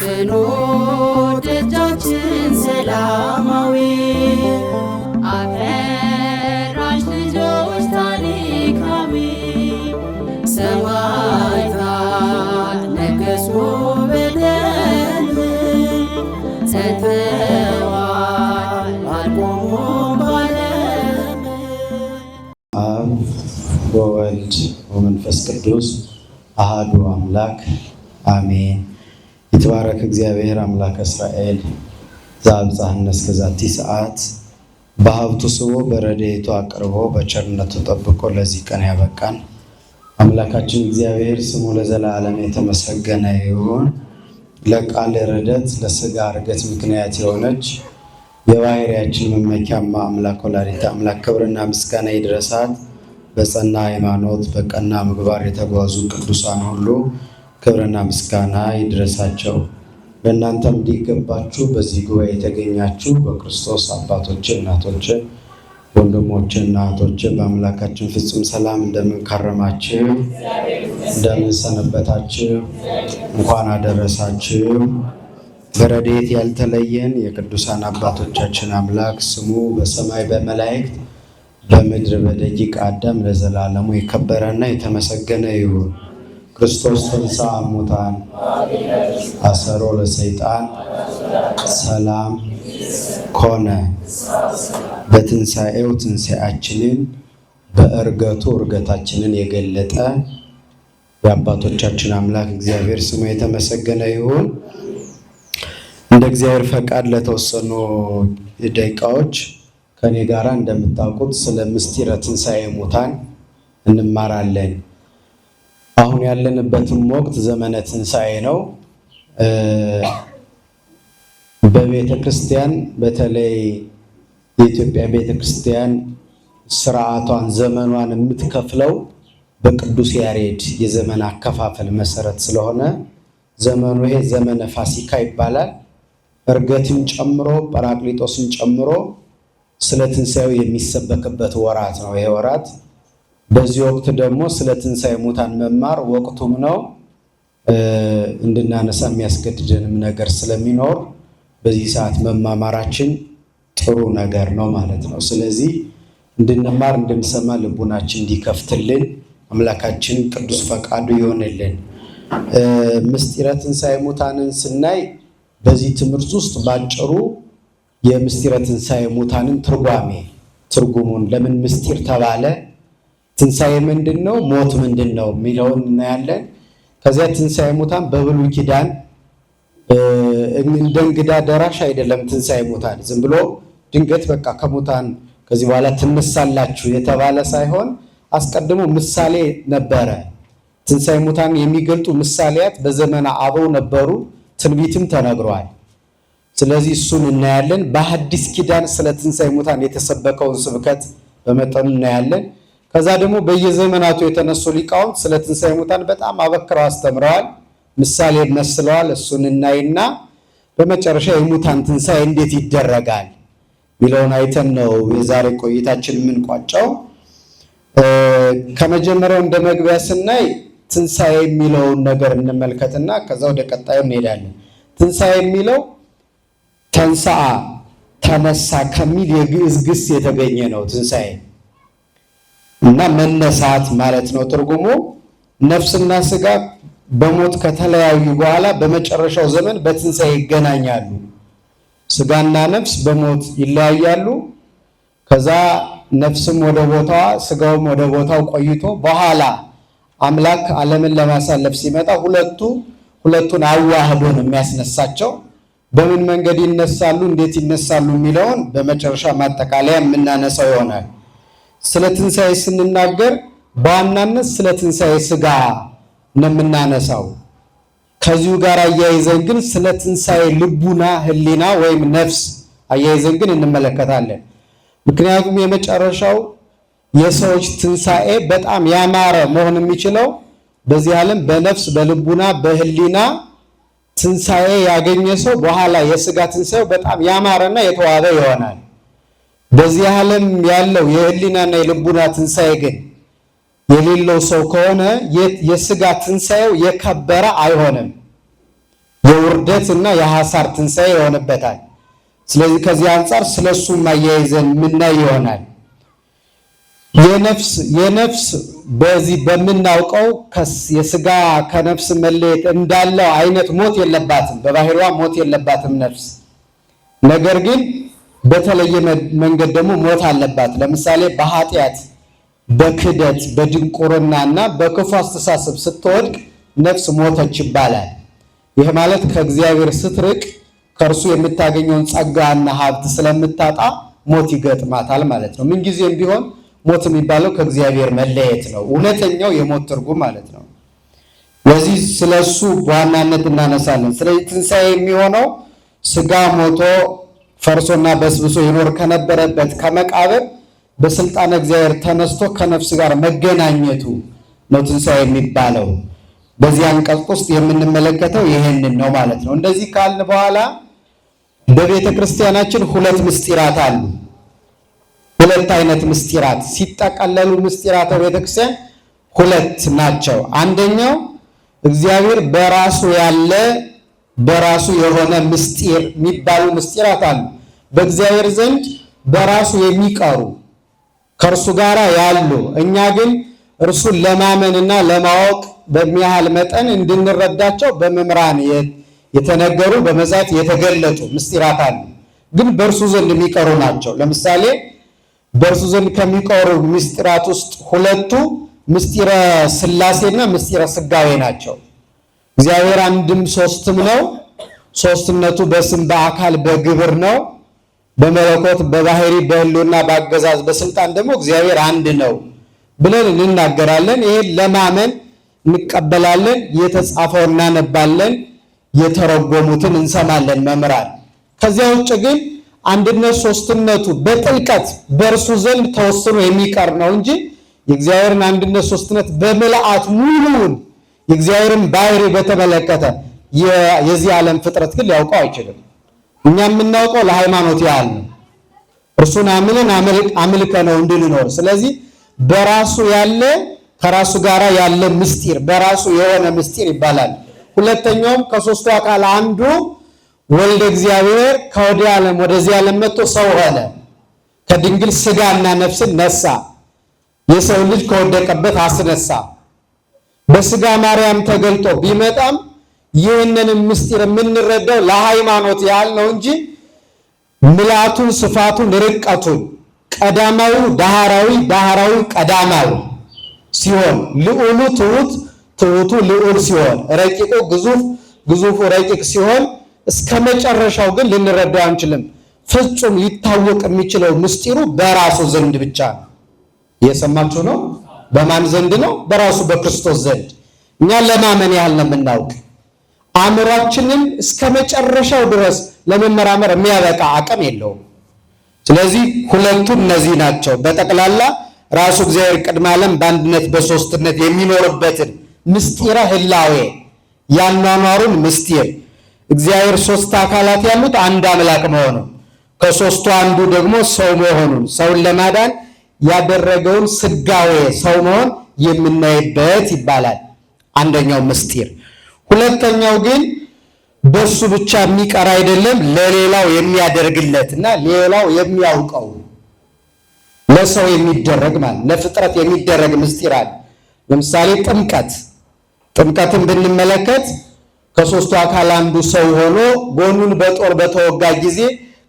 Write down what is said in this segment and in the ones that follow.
ፍኖተ ደጃችን ሰላማዊ አፈራሽ ልጆች ታሪካዊ ሰማዕታት ነገሱ በደም ጸንተዋል አልቆሙም ባለም። አብ ወወልድ ወመንፈስ ቅዱስ አሐዱ አምላክ አሜን። ይትባረክ እግዚአብሔር አምላከ እስራኤል ዘአብጽሐነ እስከ ዛቲ ሰዓት በሀብቱ ስቦ በረድኤቱ አቅርቦ በቸርነቱ ጠብቆ ለዚህ ቀን ያበቃን አምላካችን እግዚአብሔር ስሙ ለዘላለም የተመሰገነ ይሁን። ለቃል ረድኤት ለሥጋ ዕርገት ምክንያት የሆነች የባሕርያችን መመኪያማ አምላክ ወላዲተ አምላክ ክብርና ምስጋና ይድረሳት። በጸና ሃይማኖት በቀና ምግባር የተጓዙ ቅዱሳን ሁሉ ክብርና ምስጋና ይድረሳቸው። በእናንተም እንዲገባችሁ በዚህ ጉባኤ የተገኛችሁ በክርስቶስ አባቶች፣ እናቶች፣ ወንድሞች እና እህቶች በአምላካችን ፍጹም ሰላም እንደምን ከረማችሁ? እንደምን ሰነበታችሁ? እንኳን አደረሳችሁ። በረድኤት ያልተለየን የቅዱሳን አባቶቻችን አምላክ ስሙ በሰማይ በመላእክት በምድር በደቂቀ አዳም ለዘላለሙ የከበረና የተመሰገነ ይሁን። ክርስቶስ ተንሥአ እሙታን አሰሮ ለሰይጣን ሰላም ኮነ። በትንሣኤው ትንሣኤያችንን በዕርገቱ ዕርገታችንን የገለጠ የአባቶቻችን አምላክ እግዚአብሔር ስሙ የተመሰገነ ይሁን። እንደ እግዚአብሔር ፈቃድ ለተወሰኑ ደቂቃዎች ከኔ ጋራ እንደምታውቁት ስለ ምስጢረ ትንሣኤ ሙታን እንማራለን። አሁን ያለንበትም ወቅት ዘመነ ትንሣኤ ነው። በቤተ ክርስቲያን በተለይ የኢትዮጵያ ቤተ ክርስቲያን ስርዓቷን ዘመኗን የምትከፍለው በቅዱስ ያሬድ የዘመን አከፋፈል መሰረት ስለሆነ ዘመኑ ይሄ ዘመነ ፋሲካ ይባላል። ዕርገትን ጨምሮ ጰራቅሊጦስን ጨምሮ ስለ ትንሣኤው የሚሰበክበት ወራት ነው ይሄ ወራት። በዚህ ወቅት ደግሞ ስለ ትንሣኤ ሙታን መማር ወቅቱም ነው። እንድናነሳ የሚያስገድደንም ነገር ስለሚኖር በዚህ ሰዓት መማማራችን ጥሩ ነገር ነው ማለት ነው። ስለዚህ እንድንማር እንድንሰማ ልቡናችን እንዲከፍትልን አምላካችን ቅዱስ ፈቃዱ ይሆንልን። ምስጢረ ትንሣኤ ሙታንን ስናይ በዚህ ትምህርት ውስጥ ባጭሩ የምስጢረ ትንሣኤ ሙታንን ትርጉሙን ለምን ምስጢር ተባለ፣ ትንሣኤ ምንድን ነው፣ ሞት ምንድን ነው የሚለውን እናያለን። ከዚያ ትንሣኤ ሙታን በብሉይ ኪዳን እንደ እንግዳ ደራሽ አይደለም። ትንሣኤ ሙታን ዝም ብሎ ድንገት በቃ ከሙታን ከዚህ በኋላ ትነሳላችሁ የተባለ ሳይሆን አስቀድሞ ምሳሌ ነበረ። ትንሣኤ ሙታን የሚገልጡ ምሳሌያት በዘመነ አበው ነበሩ፣ ትንቢትም ተነግሯል። ስለዚህ እሱን እናያለን። በሐዲስ ኪዳን ስለ ትንሣኤ ሙታን የተሰበከውን ስብከት በመጠኑ እናያለን። ከዛ ደግሞ በየዘመናቱ የተነሱ ሊቃውንት ስለ ትንሣኤ ሙታን በጣም አበክረው አስተምረዋል፣ ምሳሌ መስለዋል። እሱን እናይና በመጨረሻ የሙታን ትንሣኤ እንዴት ይደረጋል ሚለውን አይተን ነው የዛሬ ቆይታችን የምንቋጨው። ከመጀመሪያው እንደ መግቢያ ስናይ ትንሣኤ የሚለውን ነገር እንመልከትና ከዛ ወደ ቀጣዩ እንሄዳለን። ትንሣኤ የሚለው ተንሥአ ተነሳ ከሚል የግዕዝ ግስ የተገኘ ነው። ትንሣኤ እና መነሳት ማለት ነው ትርጉሙ። ነፍስና ስጋ በሞት ከተለያዩ በኋላ በመጨረሻው ዘመን በትንሣኤ ይገናኛሉ። ስጋና ነፍስ በሞት ይለያያሉ። ከዛ ነፍስም ወደ ቦታዋ ስጋውም ወደ ቦታው ቆይቶ በኋላ አምላክ ዓለምን ለማሳለፍ ሲመጣ ሁለቱን አዋህዶ ነው የሚያስነሳቸው። በምን መንገድ ይነሳሉ፣ እንዴት ይነሳሉ የሚለውን በመጨረሻ ማጠቃለያ የምናነሳው ይሆናል። ስለ ትንሣኤ ስንናገር በዋናነት ስለ ትንሣኤ ስጋ ነው የምናነሳው። ከዚሁ ጋር አያይዘን ግን ስለ ትንሣኤ ልቡና፣ ህሊና ወይም ነፍስ አያይዘን ግን እንመለከታለን። ምክንያቱም የመጨረሻው የሰዎች ትንሣኤ በጣም ያማረ መሆን የሚችለው በዚህ ዓለም በነፍስ በልቡና በህሊና ትንሣኤ ያገኘ ሰው በኋላ የስጋ ትንሣኤው በጣም ያማረና የተዋበ ይሆናል። በዚህ ዓለም ያለው የህሊናና የልቡና ትንሣኤ ግን የሌለው ሰው ከሆነ የስጋ ትንሣኤው የከበረ አይሆንም። የውርደትና የሐሳር ትንሣኤ ይሆንበታል። ስለዚህ ከዚህ አንጻር ስለሱ ማያይዘን ምናይ ይሆናል። የነፍስ በዚህ በምናውቀው የስጋ ከነፍስ መለየት እንዳለው አይነት ሞት የለባትም፣ በባህሪዋ ሞት የለባትም ነፍስ። ነገር ግን በተለየ መንገድ ደግሞ ሞት አለባት። ለምሳሌ በኃጢአት፣ በክደት፣ በድንቁርናና በክፉ አስተሳሰብ ስትወድቅ ነፍስ ሞተች ይባላል። ይህ ማለት ከእግዚአብሔር ስትርቅ ከእርሱ የምታገኘውን ጸጋና ሀብት ስለምታጣ ሞት ይገጥማታል ማለት ነው። ምንጊዜም ቢሆን ሞት የሚባለው ከእግዚአብሔር መለየት ነው፣ እውነተኛው የሞት ትርጉም ማለት ነው። ለዚህ ስለሱ በዋናነት እናነሳለን። ስለዚህ ትንሣኤ የሚሆነው ስጋ ሞቶ ፈርሶና በስብሶ ይኖር ከነበረበት ከመቃብር በስልጣነ እግዚአብሔር ተነስቶ ከነፍስ ጋር መገናኘቱ ነው ትንሣኤ የሚባለው። በዚህ አንቀጽ ውስጥ የምንመለከተው ይሄንን ነው ማለት ነው። እንደዚህ ካልን በኋላ በቤተ ክርስቲያናችን ሁለት ምስጢራት አሉ። ሁለት አይነት ምስጢራት ሲጠቀለሉ ምስጢራተ ቤተክርስቲያን ሁለት ናቸው። አንደኛው እግዚአብሔር በራሱ ያለ በራሱ የሆነ ምስጢር የሚባሉ ምስጢራት አሉ። በእግዚአብሔር ዘንድ በራሱ የሚቀሩ ከእርሱ ጋር ያሉ፣ እኛ ግን እርሱን ለማመንና ለማወቅ በሚያህል መጠን እንድንረዳቸው በመምህራን የተነገሩ በመጻሕፍት የተገለጡ ምስጢራት አሉ። ግን በእርሱ ዘንድ የሚቀሩ ናቸው። ለምሳሌ በእርሱ ዘንድ ከሚቀሩ ምስጢራት ውስጥ ሁለቱ ምስጢረ ሥላሴና ምስጢረ ሥጋዌ ናቸው። እግዚአብሔር አንድም ሦስትም ነው። ሦስትነቱ በስም በአካል በግብር ነው። በመለኮት በባህሪ በሕልውና በአገዛዝ በስልጣን ደግሞ እግዚአብሔር አንድ ነው ብለን እንናገራለን። ይሄን ለማመን እንቀበላለን። የተጻፈው እናነባለን፣ የተረጎሙትን እንሰማለን መምህራን። ከዚያ ውጭ ግን አንድነት ሦስትነቱ በጥልቀት በእርሱ ዘንድ ተወስኖ የሚቀር ነው እንጂ የእግዚአብሔርን አንድነት ሦስትነት በምልአት ሙሉውን የእግዚአብሔርን ባህሪ በተመለከተ የዚህ ዓለም ፍጥረት ግን ሊያውቀው አይችልም። እኛ የምናውቀው ለሃይማኖት ያህል ነው። እርሱን አምነን አምልከ ነው እንድንኖር። ስለዚህ በራሱ ያለ ከራሱ ጋር ያለ ምስጢር በራሱ የሆነ ምስጢር ይባላል። ሁለተኛውም ከሦስቱ አካል አንዱ ወልደ እግዚአብሔር ከወዲህ ዓለም ወደዚህ ዓለም መጥቶ ሰው ሆነ። ከድንግል ሥጋና ነፍስን ነሳ። የሰው ልጅ ከወደቀበት አስነሳ። በሥጋ ማርያም ተገልጦ ቢመጣም ይህንን ምስጢር የምንረዳው ለሃይማኖት ያህል ነው እንጂ ምልአቱን፣ ስፋቱን፣ ርቀቱን ቀዳማዊ ዳህራዊ፣ ዳህራዊ ቀዳማዊ ሲሆን ልዑሉ ትሑት፣ ትሑቱ ልዑል ሲሆን ረቂቁ ግዙፍ፣ ግዙፉ ረቂቅ ሲሆን እስከ መጨረሻው ግን ልንረዳው አንችልም። ፍጹም ሊታወቅ የሚችለው ምስጢሩ በራሱ ዘንድ ብቻ ነው። እየሰማችሁ ነው? በማን ዘንድ ነው? በራሱ በክርስቶስ ዘንድ። እኛ ለማመን ያህል ነው የምናውቅ። አእምሯችንን እስከ መጨረሻው ድረስ ለመመራመር የሚያበቃ አቅም የለውም። ስለዚህ ሁለቱ እነዚህ ናቸው። በጠቅላላ ራሱ እግዚአብሔር ቅድመ ዓለም በአንድነት በሦስትነት የሚኖርበትን ምስጢረ ህላዌ ያኗኗሩን ምስጢር እግዚአብሔር ሦስት አካላት ያሉት አንድ አምላክ መሆኑ ከሦስቱ አንዱ ደግሞ ሰው መሆኑን ሰውን ለማዳን ያደረገውን ሥጋዌ ሰው መሆን የምናይበት ይባላል አንደኛው ምስጢር። ሁለተኛው ግን በሱ ብቻ የሚቀር አይደለም፣ ለሌላው የሚያደርግለትና ሌላው የሚያውቀው ለሰው የሚደረግ ማለት ለፍጥረት የሚደረግ ምስጢር አለ። ለምሳሌ ጥምቀትን ብንመለከት ከሦስቱ አካል አንዱ ሰው ሆኖ ጎኑን በጦር በተወጋ ጊዜ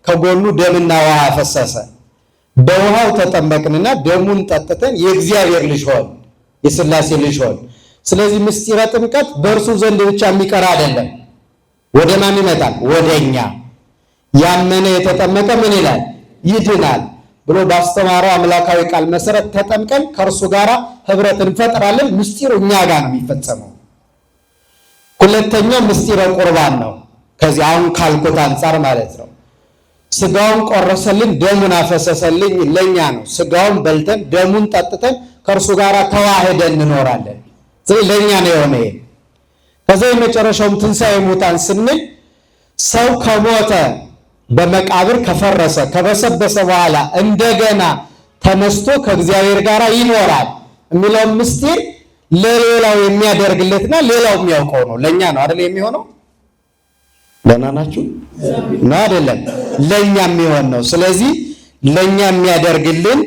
ከጎኑ ደምና ውሃ ፈሰሰ። በውሃው ተጠመቅንና ደሙን ጠጥተን የእግዚአብሔር ልጅ ሆን፣ የሥላሴ ልጅ ሆን። ስለዚህ ምስጢረ ጥምቀት በእርሱ ዘንድ ብቻ የሚቀር አይደለም። ወደ ማን ይመጣል? ወደኛ። ያመነ የተጠመቀ ምን ይላል? ይድናል ብሎ ባስተማረው አምላካዊ ቃል መሰረት ተጠምቀን ከእርሱ ጋር ህብረት እንፈጥራለን። ምስጢሩ እኛ ጋር ነው የሚፈጸመው። ሁለተኛው ምስጢረ ቁርባን ነው። ከዚህ አሁን ካልኩት አንጻር ማለት ነው። ስጋውን ቆረሰልን፣ ደሙን አፈሰሰልኝ ለኛ ነው። ስጋውን በልተን ደሙን ጠጥተን ከእርሱ ጋር ተዋህደን እንኖራለን። ስለዚህ ለኛ ነው የሆነ። ከዛ የመጨረሻውም ትንሣኤ ሙታን ስንል ሰው ከሞተ በመቃብር ከፈረሰ ከበሰበሰ በኋላ እንደገና ተነስቶ ከእግዚአብሔር ጋር ይኖራል የሚለው ምስጢር ለሌላው የሚያደርግለትና ሌላው የሚያውቀው ነው። ለኛ ነው አይደል የሚሆነው? ደህና ናችሁ? ነው አይደለም? ለኛ የሚሆን ነው። ስለዚህ ለኛ የሚያደርግልን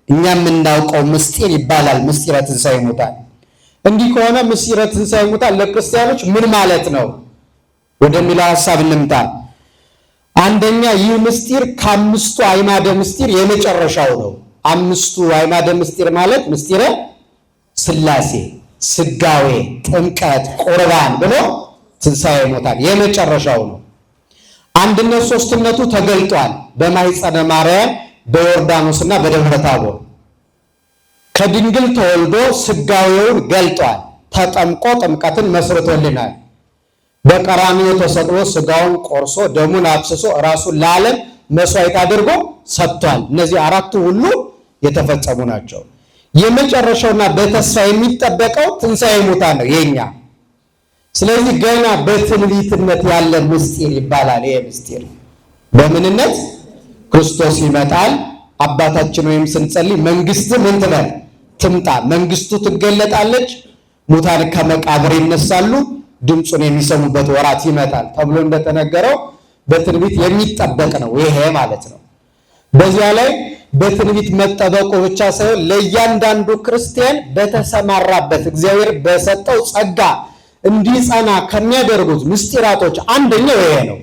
እኛ የምናውቀው ምስጢር ይባላል ምስጢረ ትንሣኤ ሙታን። እንዲህ ከሆነ ምስጢረ ትንሣኤ ሙታን ለክርስቲያኖች ምን ማለት ነው ወደሚለው ሐሳብ እንምጣ። አንደኛ ይህ ምስጢር ከአምስቱ አዕማደ ምስጢር የመጨረሻው ነው። አምስቱ አዕማደ ምስጢር ማለት ምስጢረ ሥላሴ፣ ሥጋዌ፣ ጥምቀት፣ ቁርባን ብሎ ትንሣኤ ሙታን የመጨረሻው ነው። አንድነት ሦስትነቱ ተገልጧል በማኅፀነ ማርያም በዮርዳኖስና በደብረ ታቦር። ከድንግል ተወልዶ ሥጋዌውን ገልጧል። ተጠምቆ ጥምቀትን መስርቶልናል። በቀራንዮ ተሰቅሎ ሥጋውን ቆርሶ ደሙን አፍስሶ ራሱን ለዓለም መስዋዕት አድርጎ ሰጥቷል። እነዚህ አራቱ ሁሉ የተፈጸሙ ናቸው። የመጨረሻውና በተስፋ የሚጠበቀው ትንሣኤ ሙታን ነው የኛ። ስለዚህ ገና በትንቢትነት ያለ ምስጢር ይባላል። ይሄ ምስጢር በምንነት ክርስቶስ ይመጣል። አባታችን ወይም ስንጸልይ መንግስት ምን ትበል ትምጣ፣ መንግስቱ ትገለጣለች፣ ሙታን ከመቃብር ይነሳሉ፣ ድምፁን የሚሰሙበት ወራት ይመጣል ተብሎ እንደተነገረው በትንቢት የሚጠበቅ ነው ይሄ ማለት ነው። በዚያ ላይ በትንቢት መጠበቁ ብቻ ሳይሆን ለእያንዳንዱ ክርስቲያን በተሰማራበት እግዚአብሔር በሰጠው ጸጋ እንዲጸና ከሚያደርጉት ምስጢራቶች አንደኛው ይሄ ነው።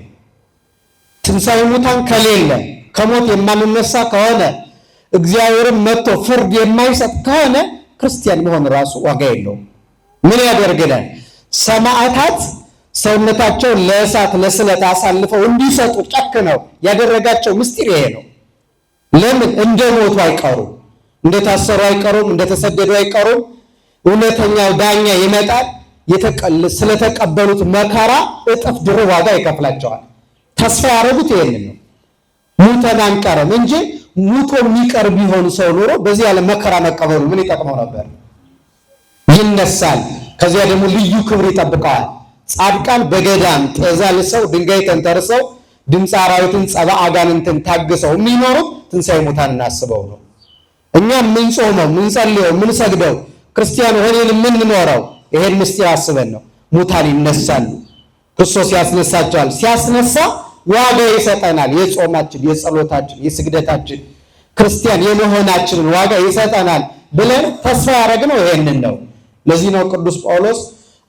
ትንሣኤ ሙታን ከሌለ ከሞት የማንነሳ ከሆነ እግዚአብሔርን መጥቶ ፍርድ የማይሰጥ ከሆነ ክርስቲያን መሆን ራሱ ዋጋ የለውም። ምን ያደርግናል? ሰማዕታት ሰውነታቸውን ለእሳት ለስለት አሳልፈው እንዲሰጡ ጨክነው ያደረጋቸው ምስጢር ይሄ ነው። ለምን? እንደሞቱ አይቀሩም፣ እንደታሰሩ አይቀሩም፣ እንደተሰደዱ አይቀሩም። እውነተኛው ዳኛ ይመጣል። ስለተቀበሉት መከራ እጥፍ ድርብ ዋጋ ይከፍላቸዋል። ተስፋ ያደረጉት ይሄንን ነው። ሙተን አንቀርም እንጂ ሙቶ የሚቀር ቢሆን ሰው ኖሮ በዚህ ያለ መከራ መቀበሉ ምን ይጠቅመው ነበር? ይነሳል። ከዚያ ደግሞ ልዩ ክብር ይጠብቀዋል። ጻድቃን በገዳም ጤዛ ልሰው ድንጋይ ተንተርሰው ድምፀ አራዊትን ጸባ አጋንንትን ታግሰው የሚኖሩት ትንሣኤ ሙታን እናስበው ነው። እኛ የምንጾመው የምንጸልየው የምንሰግደው ክርስቲያን ሆነን የምንኖረው ይሄን ምስጢር አስበን ነው። ሙታን ይነሳሉ፣ ክርስቶስ ያስነሳቸዋል። ሲያስነሳ ዋጋ ይሰጠናል። የጾማችን፣ የጸሎታችን፣ የስግደታችን ክርስቲያን የመሆናችንን ዋጋ ይሰጠናል ብለን ተስፋ ያደረግነው ይሄንን ነው። ለዚህ ነው ቅዱስ ጳውሎስ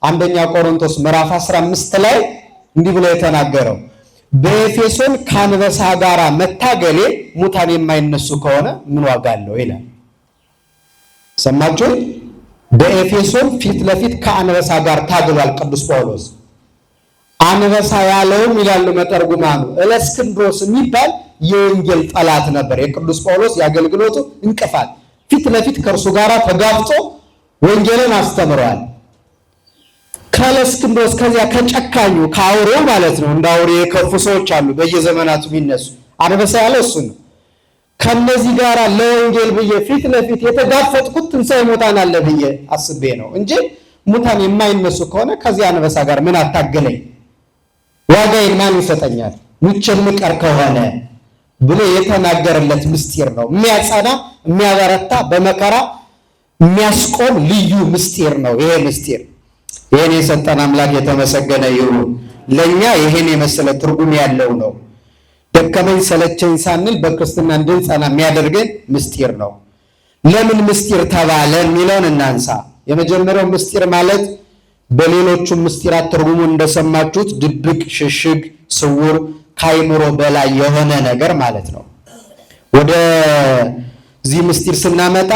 አንደኛ ቆሮንቶስ ምዕራፍ 15 ላይ እንዲህ ብሎ የተናገረው በኤፌሶን ከአንበሳ ጋር መታገሌ ሙታን የማይነሱ ከሆነ ምን ዋጋ አለው ይላል። ሰማችሁ? በኤፌሶን ፊት ለፊት ከአንበሳ ጋር ታግሏል ቅዱስ ጳውሎስ። አንበሳ ያለውም ይላሉ መተርጉማኑ እለእስክንድሮስ የሚባል የወንጌል ጠላት ነበር። የቅዱስ ጳውሎስ የአገልግሎቱ እንቅፋት ፊት ለፊት ከእርሱ ጋር ተጋፍጦ ወንጌልን አስተምሯል። ከእለእስክንድሮስ ከዚያ ከጨካኙ ከአውሬው ማለት ነው። እንደ አውሬ የከፉ ሰዎች አሉ በየዘመናቱ የሚነሱ። አንበሳ ያለው እሱ ነው። ከነዚህ ጋር ለወንጌል ብዬ ፊት ለፊት የተጋፈጥኩት ትንሣኤ ሙታን አለ ብዬ አስቤ ነው እንጂ ሙታን የማይነሱ ከሆነ ከዚህ አንበሳ ጋር ምን አታገለኝ? ዋጋዬን ማን ይሰጠኛል? ሙቼ የምቀር ከሆነ ብሎ የተናገረለት ምስጢር ነው። የሚያጸና የሚያበረታ በመከራ የሚያስቆም ልዩ ምስጢር ነው ይሄ ምስጢር። ይሄን የሰጠን አምላክ የተመሰገነ ይሁን። ለኛ ይሄን የመሰለ ትርጉም ያለው ነው። ደከመኝ ሰለቸኝ ሳንል በክርስትና እንድንጸና የሚያደርገን ምስጢር ነው። ለምን ምስጢር ተባለ የሚለውን እናንሳ። የመጀመሪያው ምስጢር ማለት በሌሎቹ ምስጢራት ትርጉሙን እንደሰማችሁት ድብቅ፣ ሽሽግ፣ ስውር ከአእምሮ በላይ የሆነ ነገር ማለት ነው። ወደዚህ ምስጢር ስናመጣ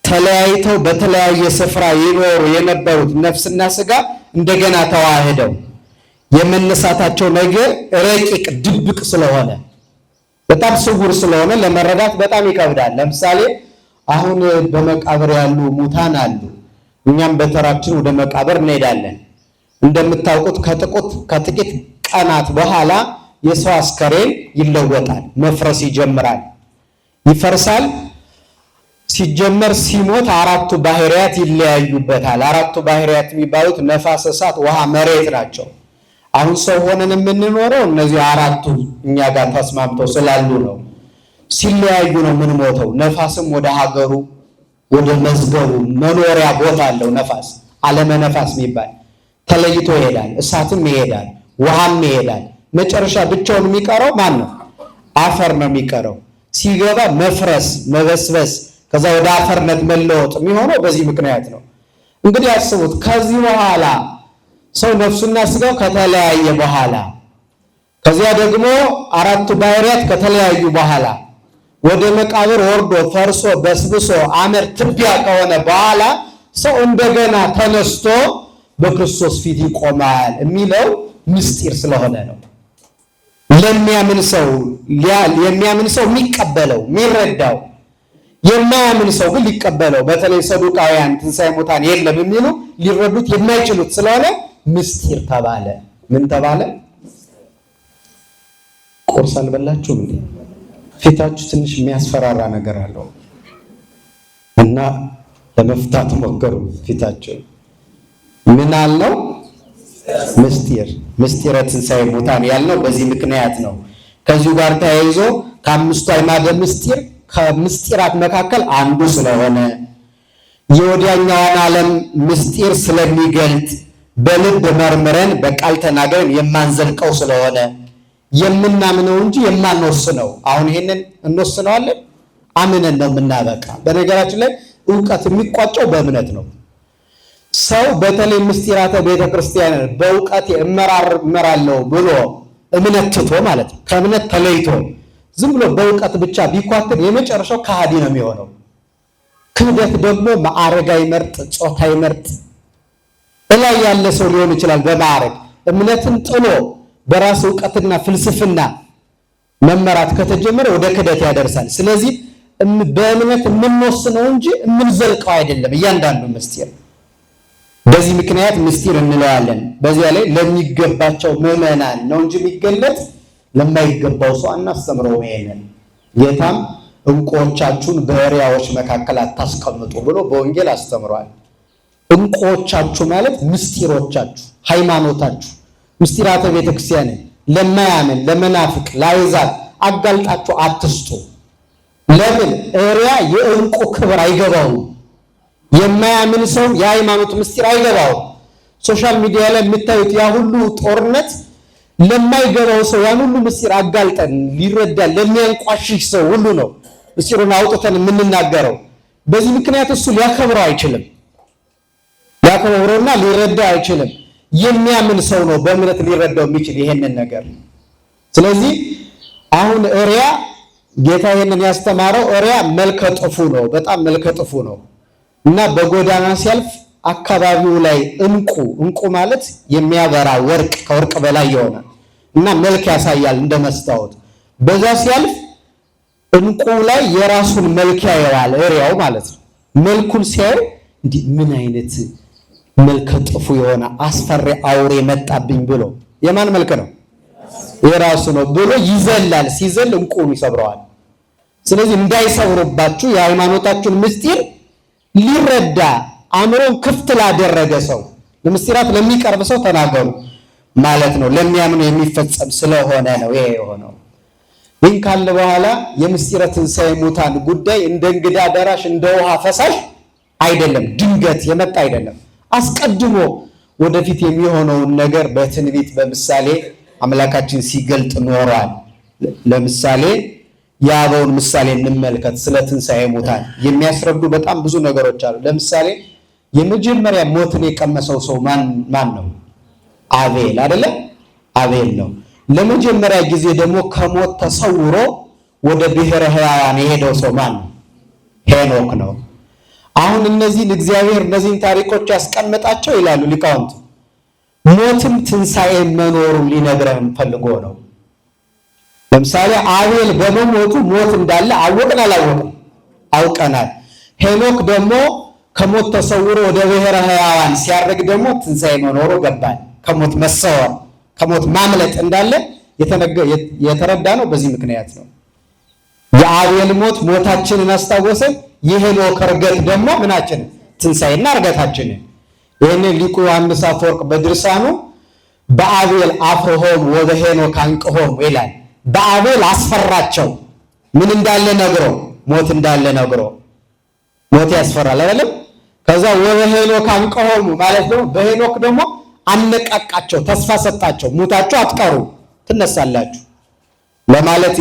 ተለያይተው በተለያየ ስፍራ ይኖሩ የነበሩት ነፍስና ስጋ እንደገና ተዋህደው የመነሳታቸው ነገር ረቂቅ ድብቅ ስለሆነ በጣም ስውር ስለሆነ ለመረዳት በጣም ይከብዳል። ለምሳሌ አሁን በመቃብር ያሉ ሙታን አሉ። እኛም በተራችን ወደ መቃብር እንሄዳለን። እንደምታውቁት ከጥቂት ቀናት በኋላ የሰው አስከሬን ይለወጣል፣ መፍረስ ይጀምራል፣ ይፈርሳል። ሲጀመር ሲሞት አራቱ ባህሪያት ይለያዩበታል። አራቱ ባህሪያት የሚባሉት ነፋስ፣ እሳት፣ ውሃ፣ መሬት ናቸው። አሁን ሰው ሆነን የምንኖረው እነዚህ አራቱ እኛ ጋር ተስማምተው ስላሉ ነው። ሲለያዩ ነው የምንሞተው። ነፋስም ወደ ሀገሩ ወደ መዝገቡ መኖሪያ ቦታ አለው። ነፋስ ዓለመ ነፋስ የሚባል ተለይቶ ይሄዳል። እሳትም ይሄዳል፣ ውሃም ይሄዳል። መጨረሻ ብቻውን የሚቀረው ማን ነው? አፈር ነው የሚቀረው። ሲገባ መፍረስ፣ መበስበስ፣ ከዛ ወደ አፈርነት መለወጥ የሚሆነው በዚህ ምክንያት ነው። እንግዲህ አስቡት፣ ከዚህ በኋላ ሰው ነፍሱና ስጋው ከተለያየ በኋላ ከዚያ ደግሞ አራቱ ባህሪያት ከተለያዩ በኋላ ወደ መቃብር ወርዶ ፈርሶ በስብሶ አመድ ትቢያ ከሆነ በኋላ ሰው እንደገና ተነስቶ በክርስቶስ ፊት ይቆማል የሚለው ምስጢር ስለሆነ ነው። ለሚያምን ሰው የሚያምን ሰው የሚቀበለው የሚረዳው፣ የማያምን ሰው ግን ሊቀበለው፣ በተለይ ሰዱቃውያን ትንሣኤ ሙታን የለም የሚሉ ሊረዱት የማይችሉት ስለሆነ ምስጢር ተባለ። ምን ተባለ? ቁርስ አልበላችሁም እንዴ? ፊታችሁ ትንሽ የሚያስፈራራ ነገር አለው እና ለመፍታት ሞከሩ። ፊታችሁ ምን አለው? ምስጢረ ትንሣኤ ሙታን ያልነው በዚህ ምክንያት ነው። ከዚሁ ጋር ተያይዞ ከአምስቱ አዕማደ ምስጢር ከምስጢራት መካከል አንዱ ስለሆነ የወዲያኛውን ዓለም ምስጢር ስለሚገልጥ በልብ መርምረን በቃል ተናግረን የማንዘልቀው ስለሆነ የምናምነው እንጂ የማንወስነው። አሁን ይሄንን እንወስነዋለን፣ አምነን ነው የምናበቃ። በነገራችን ላይ እውቀት የሚቋጨው በእምነት ነው። ሰው በተለይ ምስጢራተ ቤተክርስቲያን በእውቀት እመራለሁ ብሎ እምነት ትቶ ማለት ነው፣ ከእምነት ተለይቶ ዝም ብሎ በእውቀት ብቻ ቢኳትን የመጨረሻው ከሃዲ ነው የሚሆነው። ክህደት ደግሞ ማዕረግ አይመርጥ፣ ጾታ አይመርጥ። እላይ ያለ ሰው ሊሆን ይችላል በማዕረግ እምነትን ጥሎ በራስ እውቀትና ፍልስፍና መመራት ከተጀመረ ወደ ክህደት ያደርሳል። ስለዚህ በእምነት የምንወስነው እንጂ የምንዘልቀው አይደለም እያንዳንዱ ምስጢር። በዚህ ምክንያት ምስጢር እንለዋለን። በዚያ ላይ ለሚገባቸው ምዕመናን ነው እንጂ የሚገለጥ ለማይገባው ሰው አናስተምረው። ይሄንን ጌታም ዕንቁዎቻችሁን በእሪያዎች መካከል አታስቀምጡ ብሎ በወንጌል አስተምሯል። ዕንቁዎቻችሁ ማለት ምስጢሮቻችሁ፣ ሃይማኖታችሁ፣ ምስጢራተ ቤተክርስቲያንን ለማያምን ለመናፍቅ ለአሕዛብ አጋልጣችሁ አትስጡ። ለምን? እሪያ የዕንቁ ክብር አይገባውም። የማያምን ሰው የሃይማኖት ምስጢር አይገባውም። ሶሻል ሚዲያ ላይ የምታዩት ያ ሁሉ ጦርነት ለማይገባው ሰው ያን ሁሉ ምስጢር አጋልጠን ሊረዳ ለሚያንቋሽሽ ሰው ሁሉ ነው ምስጢሩን አውጥተን የምንናገረው። በዚህ ምክንያት እሱ ሊያከብረው አይችልም፣ ሊያከብረውና ሊረዳ አይችልም። የሚያምን ሰው ነው በእምነት ሊረዳው የሚችል ይሄንን ነገር። ስለዚህ አሁን እሪያ ጌታ ይሄንን ያስተማረው እሪያ መልከ ጥፉ ነው፣ በጣም መልከ ጥፉ ነው እና በጎዳና ሲያልፍ አካባቢው ላይ ዕንቁ ማለት የሚያበራ ወርቅ፣ ከወርቅ በላይ የሆነ እና መልክ ያሳያል እንደ መስታወት። በዛ ሲያልፍ ዕንቁ ላይ የራሱን መልክ ያየዋል እሪያው ማለት ነው። መልኩን ሲያይ እንዲህ ምን አይነት መልከ ጥፉ የሆነ አስፈሪ አውሬ መጣብኝ ብሎ፣ የማን መልክ ነው? የራሱ ነው ብሎ ይዘላል። ሲዘል ዕንቁን ይሰብረዋል። ስለዚህ እንዳይሰብሩባችሁ የሃይማኖታችሁን ምስጢር ሊረዳ አእምሮን ክፍት ላደረገ ሰው ለምስጢራት ለሚቀርብ ሰው ተናገሩ ማለት ነው። ለሚያምኑ የሚፈጸም ስለሆነ ነው ይሄ የሆነው። ይህን ካለ በኋላ የምስጢረ ትንሣኤ ሙታን ጉዳይ እንደ እንግዳ ደራሽ እንደ ውሃ ፈሳሽ አይደለም፣ ድንገት የመጣ አይደለም። አስቀድሞ ወደፊት የሚሆነውን ነገር በትንቢት በምሳሌ አምላካችን ሲገልጥ ኖሯል። ለምሳሌ የአበውን ምሳሌ እንመልከት። ስለ ትንሣኤ ሙታን የሚያስረዱ በጣም ብዙ ነገሮች አሉ። ለምሳሌ የመጀመሪያ ሞትን የቀመሰው ሰው ማን ነው? አቤል አይደለ? አቤል ነው። ለመጀመሪያ ጊዜ ደግሞ ከሞት ተሰውሮ ወደ ብሔረ ሕያዋን የሄደው ሰው ማን ነው? ሄኖክ ነው። አሁን እነዚህን እግዚአብሔር እነዚህን ታሪኮች ያስቀመጣቸው ይላሉ ሊቃውንት ሞትም ትንሣኤ መኖሩን ሊነግረን ፈልጎ ነው። ለምሳሌ አቤል በመሞቱ ሞት እንዳለ አወቅን አላወቅን? አውቀናል። ሄኖክ ደግሞ ከሞት ተሰውሮ ወደ ብሔረ ሕያዋን ሲያደርግ ደግሞ ትንሣኤ መኖሩ ገባን። ከሞት መሰወር ከሞት ማምለጥ እንዳለ የተረዳ ነው። በዚህ ምክንያት ነው የአቤል ሞት ሞታችንን አስታወሰን። የሄኖክ እርገት ደግሞ ምናችን? ትንሣኤና እርገታችንን። ይህንን ሊቁ ዮሐንስ አፈወርቅ በድርሳኑ በአቤል አፍርሆሙ ወበሄኖክ አንቅሆሙ ይላል። በአቤል አስፈራቸው ምን እንዳለ ነግሮ፣ ሞት እንዳለ ነግሮ። ሞት ያስፈራል አይደለም? ከዛ ወበሄኖክ አንቅሆሙ ማለት ነው በሄኖክ ደግሞ አነቃቃቸው፣ ተስፋ ሰጣቸው። ሙታችሁ አትቀሩ ትነሳላችሁ ለማለት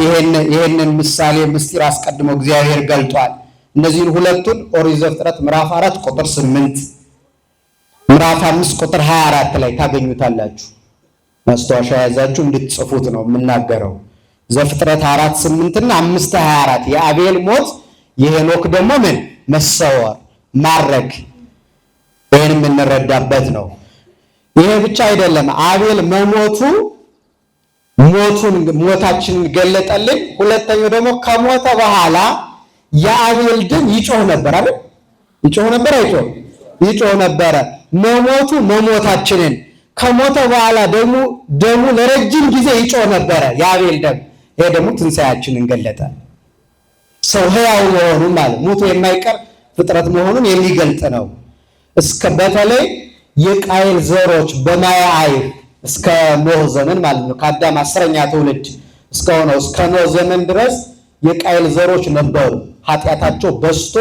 ይሄንን ምሳሌ ምስጢር አስቀድሞ እግዚአብሔር ገልጧል። እነዚህን ሁለቱን ኦሪት ዘፍጥረት ምዕራፍ 4 ቁጥር 8 ምዕራፍ 5 ቁጥር 24 ላይ ታገኙታላችሁ። ማስታወሻ ያዛችሁ እንድትጽፉት ነው የምናገረው። ዘፍጥረት 4:8 እና 5:24 የአቤል ሞት የሄኖክ ደግሞ ምን መሰወር ማረግ፣ ይሄን የምንረዳበት ነው። ይሄ ብቻ አይደለም። አቤል ሞታችንን ገለጠልን። ሁለተኛው ደግሞ ከሞተ በኋላ የአቤል ደም ይጮህ ነበር አይደል? ይጮህ ነበር አይጮህ? ይጮህ ነበረ። መሞታችንን ከሞተ በኋላ ደግሞ ደሙ ለረጅም ጊዜ ይጮህ ነበረ የአቤል ደም። ይሄ ደግሞ ትንሣኤያችንን ገለጠ። ሰው ሕያው መሆኑን ማለት ሙቶ የማይቀር ፍጥረት መሆኑን የሚገልጥ ነው። በተለይ የቃየል ዘሮች በማያይ እስከ ኖህ ዘመን ማለት ነው ከአዳም 10ኛ ትውልድ እስከሆነው እስከ ኖህ ዘመን ድረስ የቃየል ዘሮች ነበሩ። ኃጢአታቸው በዝቶ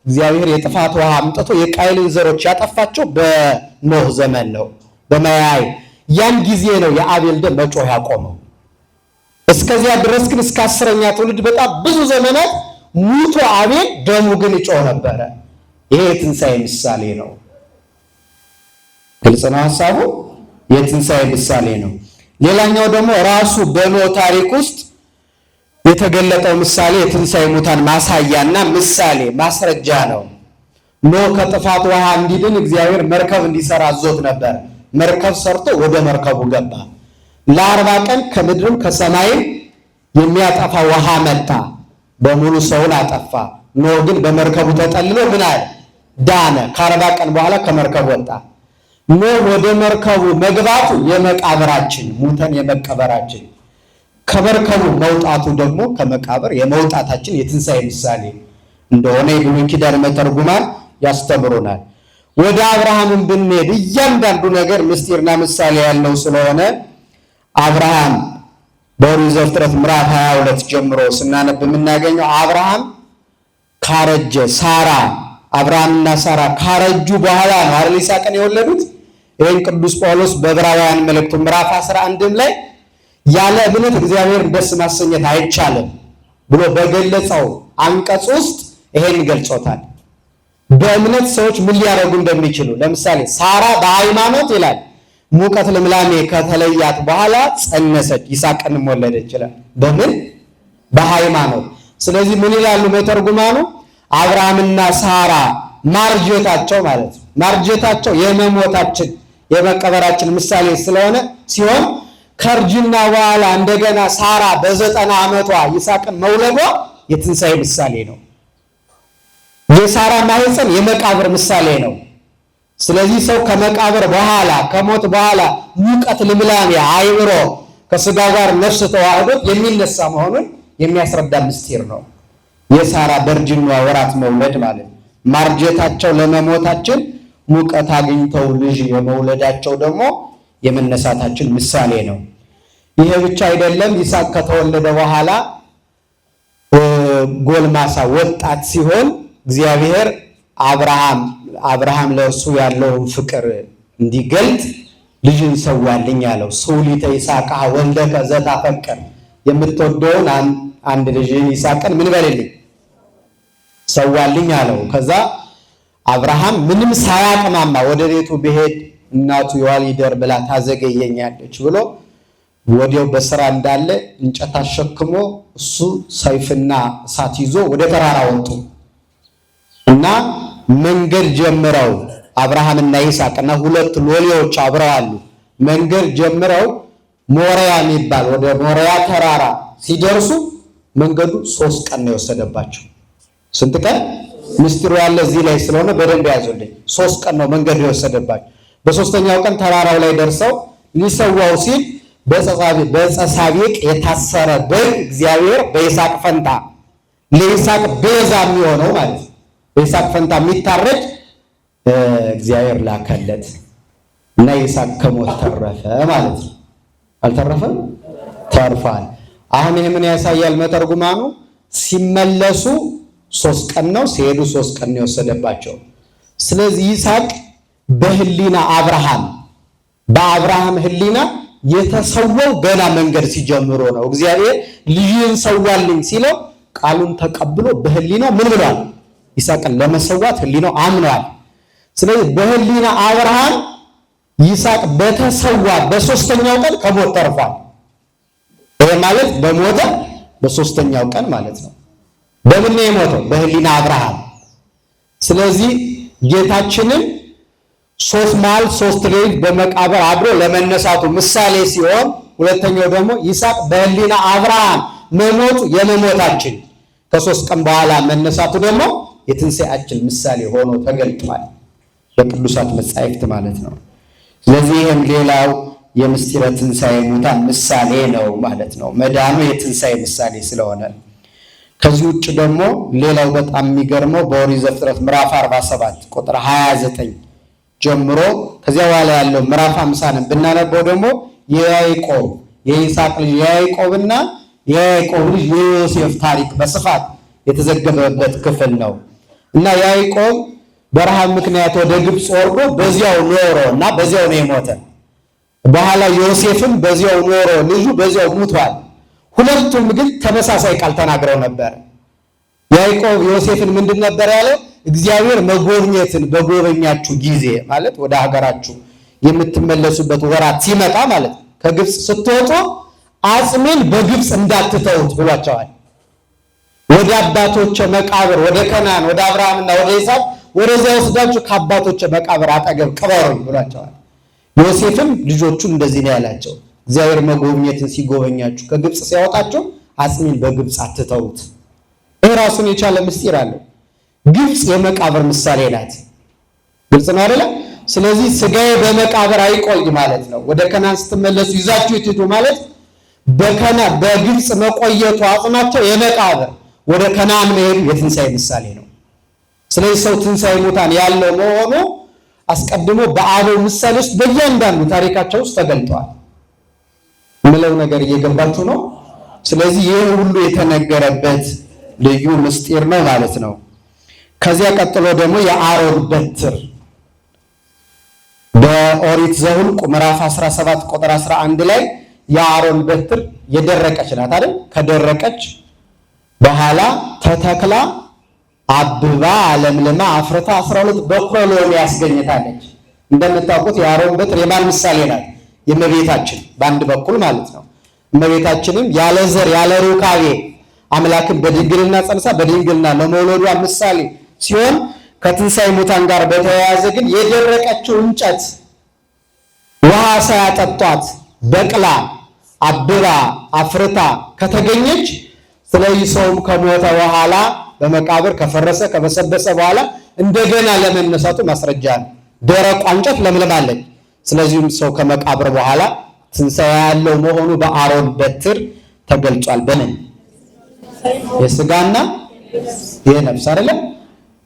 እግዚአብሔር የጥፋት ውሃ አምጥቶ የቃየልን ዘሮች ያጠፋቸው በኖህ ዘመን ነው በማያይ። ያን ጊዜ ነው የአቤል ደም መጮህ ያቆመው። እስከዚያ ድረስ ግን እስከ 10ኛ ትውልድ በጣም ብዙ ዘመናት ሙቶ አቤል ደሙ ግን ይጮህ ነበረ። ይሄ የትንሣኤ ምሳሌ ነው። ግልጽ ነው ሐሳቡ። የትንሣኤ ምሳሌ ነው። ሌላኛው ደግሞ ራሱ በኖህ ታሪክ ውስጥ የተገለጠው ምሳሌ የትንሣኤ ሙታን ማሳያና ምሳሌ ማስረጃ ነው። ኖህ ከጥፋት ውሃ እንዲድን እግዚአብሔር መርከብ እንዲሰራ አዞት ነበር። መርከብ ሰርቶ ወደ መርከቡ ገባ። ለ40 ቀን ከምድርም ከሰማይም የሚያጠፋ ውሃ መጣ፣ በሙሉ ሰውን አጠፋ። ኖህ ግን በመርከቡ ተጠልሎ ምን አለ? ዳነ። ከ40 ቀን በኋላ ከመርከብ ወጣ። ኖህ ወደ መርከቡ መግባቱ የመቃብራችን ሙተን የመቀበራችን፣ ከመርከቡ መውጣቱ ደግሞ ከመቃብር የመውጣታችን የትንሣኤ ምሳሌ እንደሆነ የብሉይ ኪዳን መተርጉማን ያስተምሩናል። ወደ አብርሃምን ብንሄድ እያንዳንዱ ነገር ምስጢርና ምሳሌ ያለው ስለሆነ አብርሃም በኦሪት ዘፍጥረት ምዕራፍ 22 ጀምሮ ስናነብ የምናገኘው አብርሃም ካረጀ አብርሃምና ሳራ ካረጁ በኋላ ነው አይደል ይስሐቅን የወለዱት። ይህን ቅዱስ ጳውሎስ በዕብራውያን መልእክቱ ምዕራፍ 11 ላይ ያለ እምነት እግዚአብሔር ደስ ማሰኘት አይቻልም ብሎ በገለጸው አንቀጽ ውስጥ ይሄን ገልጾታል። በእምነት ሰዎች ምን ሊያደርጉ እንደሚችሉ ለምሳሌ ሳራ በሃይማኖት ይላል ሙቀት ልምላሜ ከተለያት በኋላ ጸነሰች፣ ይስሐቅንም ወለደች ይችላል። በምን? በሃይማኖት። ስለዚህ ምን ይላሉ መተርጉማኑ? አብርሃምና ሳራ ማርጀታቸው ማለት ነው። ማርጀታቸው የመሞታችን የመቀበራችን ምሳሌ ስለሆነ ሲሆን ከእርጅና በኋላ እንደገና ሳራ በ90 ዓመቷ ይስሐቅን መውለዷ የትንሣኤ ምሳሌ ነው። የሳራ ማህፀን የመቃብር ምሳሌ ነው። ስለዚህ ሰው ከመቃብር በኋላ ከሞት በኋላ ሙቀት ልምላሜ አይምሮ ከስጋ ጋር ነፍስ ተዋህዶ የሚነሳ መሆኑን የሚያስረዳ ምስጢር ነው። የሳራ በእርጅና ወራት መውለድ ማለት ማርጀታቸው ለመሞታችን ሙቀት አግኝተው ልጅ የመውለዳቸው ደግሞ የመነሳታችን ምሳሌ ነው። ይሄ ብቻ አይደለም። ይስሐቅ ከተወለደ በኋላ ጎልማሳ ወጣት ሲሆን እግዚአብሔር አብርሃም ለእርሱ ያለውን ፍቅር እንዲገልጥ ልጅን ሰዋልኝ አለው። ሱሊተ ይስሐቅ ወልደከ ዘታፈቅር፣ የምትወደውን አንድ ልጅን ይስሐቅን ምን በልልኝ ሰዋልኝ አለው። ከዛ አብርሃም ምንም ሳያቅማማ ወደ ቤቱ ብሄድ እናቱ የዋሊደር ብላ ታዘገየኛለች ብሎ ወዲያው በስራ እንዳለ እንጨት አሸክሞ እሱ ሰይፍና እሳት ይዞ ወደ ተራራ ወጡ እና መንገድ ጀምረው አብርሃምና ይስሐቅና ሁለት ሎሌዎች አብረው አሉ። መንገድ ጀምረው ሞሪያ የሚባል ወደ ሞሪያ ተራራ ሲደርሱ መንገዱ 3 ቀን ነው የወሰደባቸው። ስንት ቀን? ምስጢሩ ያለ እዚህ ላይ ስለሆነ በደንብ ያዙልኝ። 3 ቀን ነው መንገዱ የወሰደባቸው። በ3ኛው ቀን ተራራው ላይ ደርሰው ሊሰዋው ሲል በፀሳቤቅ የታሰረ በግ እግዚአብሔር በይስሐቅ ፈንታ ለይስሐቅ ቤዛ የሚሆነው ማለት ነው። በይስሐቅ ፈንታ የሚታረድ እግዚአብሔር ላከለት እና ይስሐቅ ከሞት ተረፈ ማለት ነው። አልተረፈም? ተርፏል። አሁን ይህ ምን ያሳያል መተርጉማኑ? ሲመለሱ 3 ቀን ነው፣ ሲሄዱ 3 ቀን ነው የወሰደባቸው። ስለዚህ ይስሐቅ በህሊና አብርሃም በአብርሃም ሕሊና የተሰወው ገና መንገድ ሲጀምሮ ነው። እግዚአብሔር ልጅን ሰዋልኝ ሲለው ቃሉን ተቀብሎ በሕሊናው ምን ብሏል? ይስሐቅን ለመሰዋት ሕሊናው አምኗል። ስለዚህ በሕሊና አብርሃም ይስሐቅ በተሰዋ በሶስተኛው ቀን ከሞት ተርፏል። ይሄ ማለት በሞተ በሶስተኛው ቀን ማለት ነው። በምን ነው የሞተው? በሕሊና አብርሃም። ስለዚህ ጌታችንን 3 መዓልት 3 ሌሊት በመቃብር አድሮ ለመነሳቱ ምሳሌ ሲሆን፣ ሁለተኛው ደግሞ ይስሐቅ በሕሊና አብርሃም መሞቱ የመሞታችን ከ3 ቀን በኋላ መነሳቱ ደግሞ የትንሣኤያችን ምሳሌ ሆኖ ተገልጧል በቅዱሳት መጻሕፍት ማለት ነው። ስለዚህ ይህም ሌላው የምስጢረ ትንሣኤ ሙታን ምሳሌ ነው ማለት ነው። መዳኑ የትንሣኤ ምሳሌ ስለሆነ ከዚህ ውጭ ደግሞ ሌላው በጣም የሚገርመው በኦሪት ዘፍጥረት ምዕራፍ 47 ቁጥር 29 ጀምሮ ከዚያ በኋላ ያለው ምዕራፍ 50ን ብናነበው ደግሞ የያዕቆብ የይስሐቅ ልጅ የያዕቆብና የያዕቆብ ልጅ የዮሴፍ ታሪክ በስፋት የተዘገበበት ክፍል ነው እና ያዕቆብ በረሃብ ምክንያት ወደ ግብፅ ወርዶ በዚያው ኖሮ እና በዚያው ነው የሞተ። በኋላ ዮሴፍም በዚያው ኖሮ ልጁ በዚያው ሙቷል። ሁለቱም ግን ተመሳሳይ ቃል ተናግረው ነበር። ያዕቆብ ዮሴፍን ምንድን ነበር ያለው? እግዚአብሔር መጎብኘትን በጎበኛችሁ ጊዜ ማለት ወደ ሀገራችሁ የምትመለሱበት ወራት ሲመጣ ማለት ከግብፅ ስትወጡ አጽሜን በግብፅ እንዳትተውት ብሏቸዋል። ወደ አባቶች መቃብር ወደ ከናን ወደ አብርሃምና ወደ ይስሐቅ ወደዚያ ወስዳችሁ ከአባቶች መቃብር አጠገብ ቅበሩኝ ብሏቸዋል። ዮሴፍም ልጆቹን እንደዚህ ነው ያላቸው፣ እግዚአብሔር መጎብኘትን ሲጎበኛችሁ ከግብፅ ሲያወጣችሁ አጽሜን በግብፅ አትተውት። ይህ ራሱን የቻለ ምስጢር አለው። ግብፅ የመቃብር ምሳሌ ናት። ግልጽ ነው አይደለ? ስለዚህ ስጋዬ በመቃብር አይቆይ ማለት ነው። ወደ ከናን ስትመለሱ ይዛችሁ ትቱ ማለት በግብፅ መቆየቱ አጽናቸው የመቃብር ወደ ከናን መሄዱ የትንሣኤ ምሳሌ ነው። ስለዚህ ሰው ትንሣኤ ሙታን ያለው መሆኑ አስቀድሞ በአበው ምሳሌ ውስጥ በእያንዳንዱ ታሪካቸው ውስጥ ተገልጧል። ምለው ነገር እየገባችሁ ነው። ስለዚህ ይህ ሁሉ የተነገረበት ልዩ ምስጢር ነው ማለት ነው። ከዚያ ቀጥሎ ደግሞ የአሮን በትር በኦሪት ዘኍልቍ ምዕራፍ 17 ቁጥር 11 ላይ የአሮን በትር የደረቀች ናት አይደል? ከደረቀች በኋላ ተተክላ አብባ አለምልማ አፍርታ 12 በኩሎን ያስገኝታለች። እንደምታውቁት የአሮን በትር የማን ምሳሌ ናት? የእመቤታችን በአንድ በኩል ማለት ነው። እመቤታችንም ያለ ዘር ያለ ሩካቤ አምላክን በድንግልና ጸንሳ በድንግልና ለመውለዷ ምሳሌ ሲሆን ከትንሣኤ ሙታን ጋር በተያያዘ ግን የደረቀችው እንጨት ውሃ ሳያጠጧት በቅላ አብባ አፍርታ ከተገኘች፣ ስለዚህ ሰውም ከሞተ በኋላ በመቃብር ከፈረሰ ከበሰበሰ በኋላ እንደገና ለመነሳቱ ማስረጃ ነው። ደረቋ እንጨት ለምልማለች። ስለዚህም ሰው ከመቃብር በኋላ ትንሣኤ ያለው መሆኑ በአሮን በትር ተገልጿል። በምን የሥጋና የነፍስ አይደለም።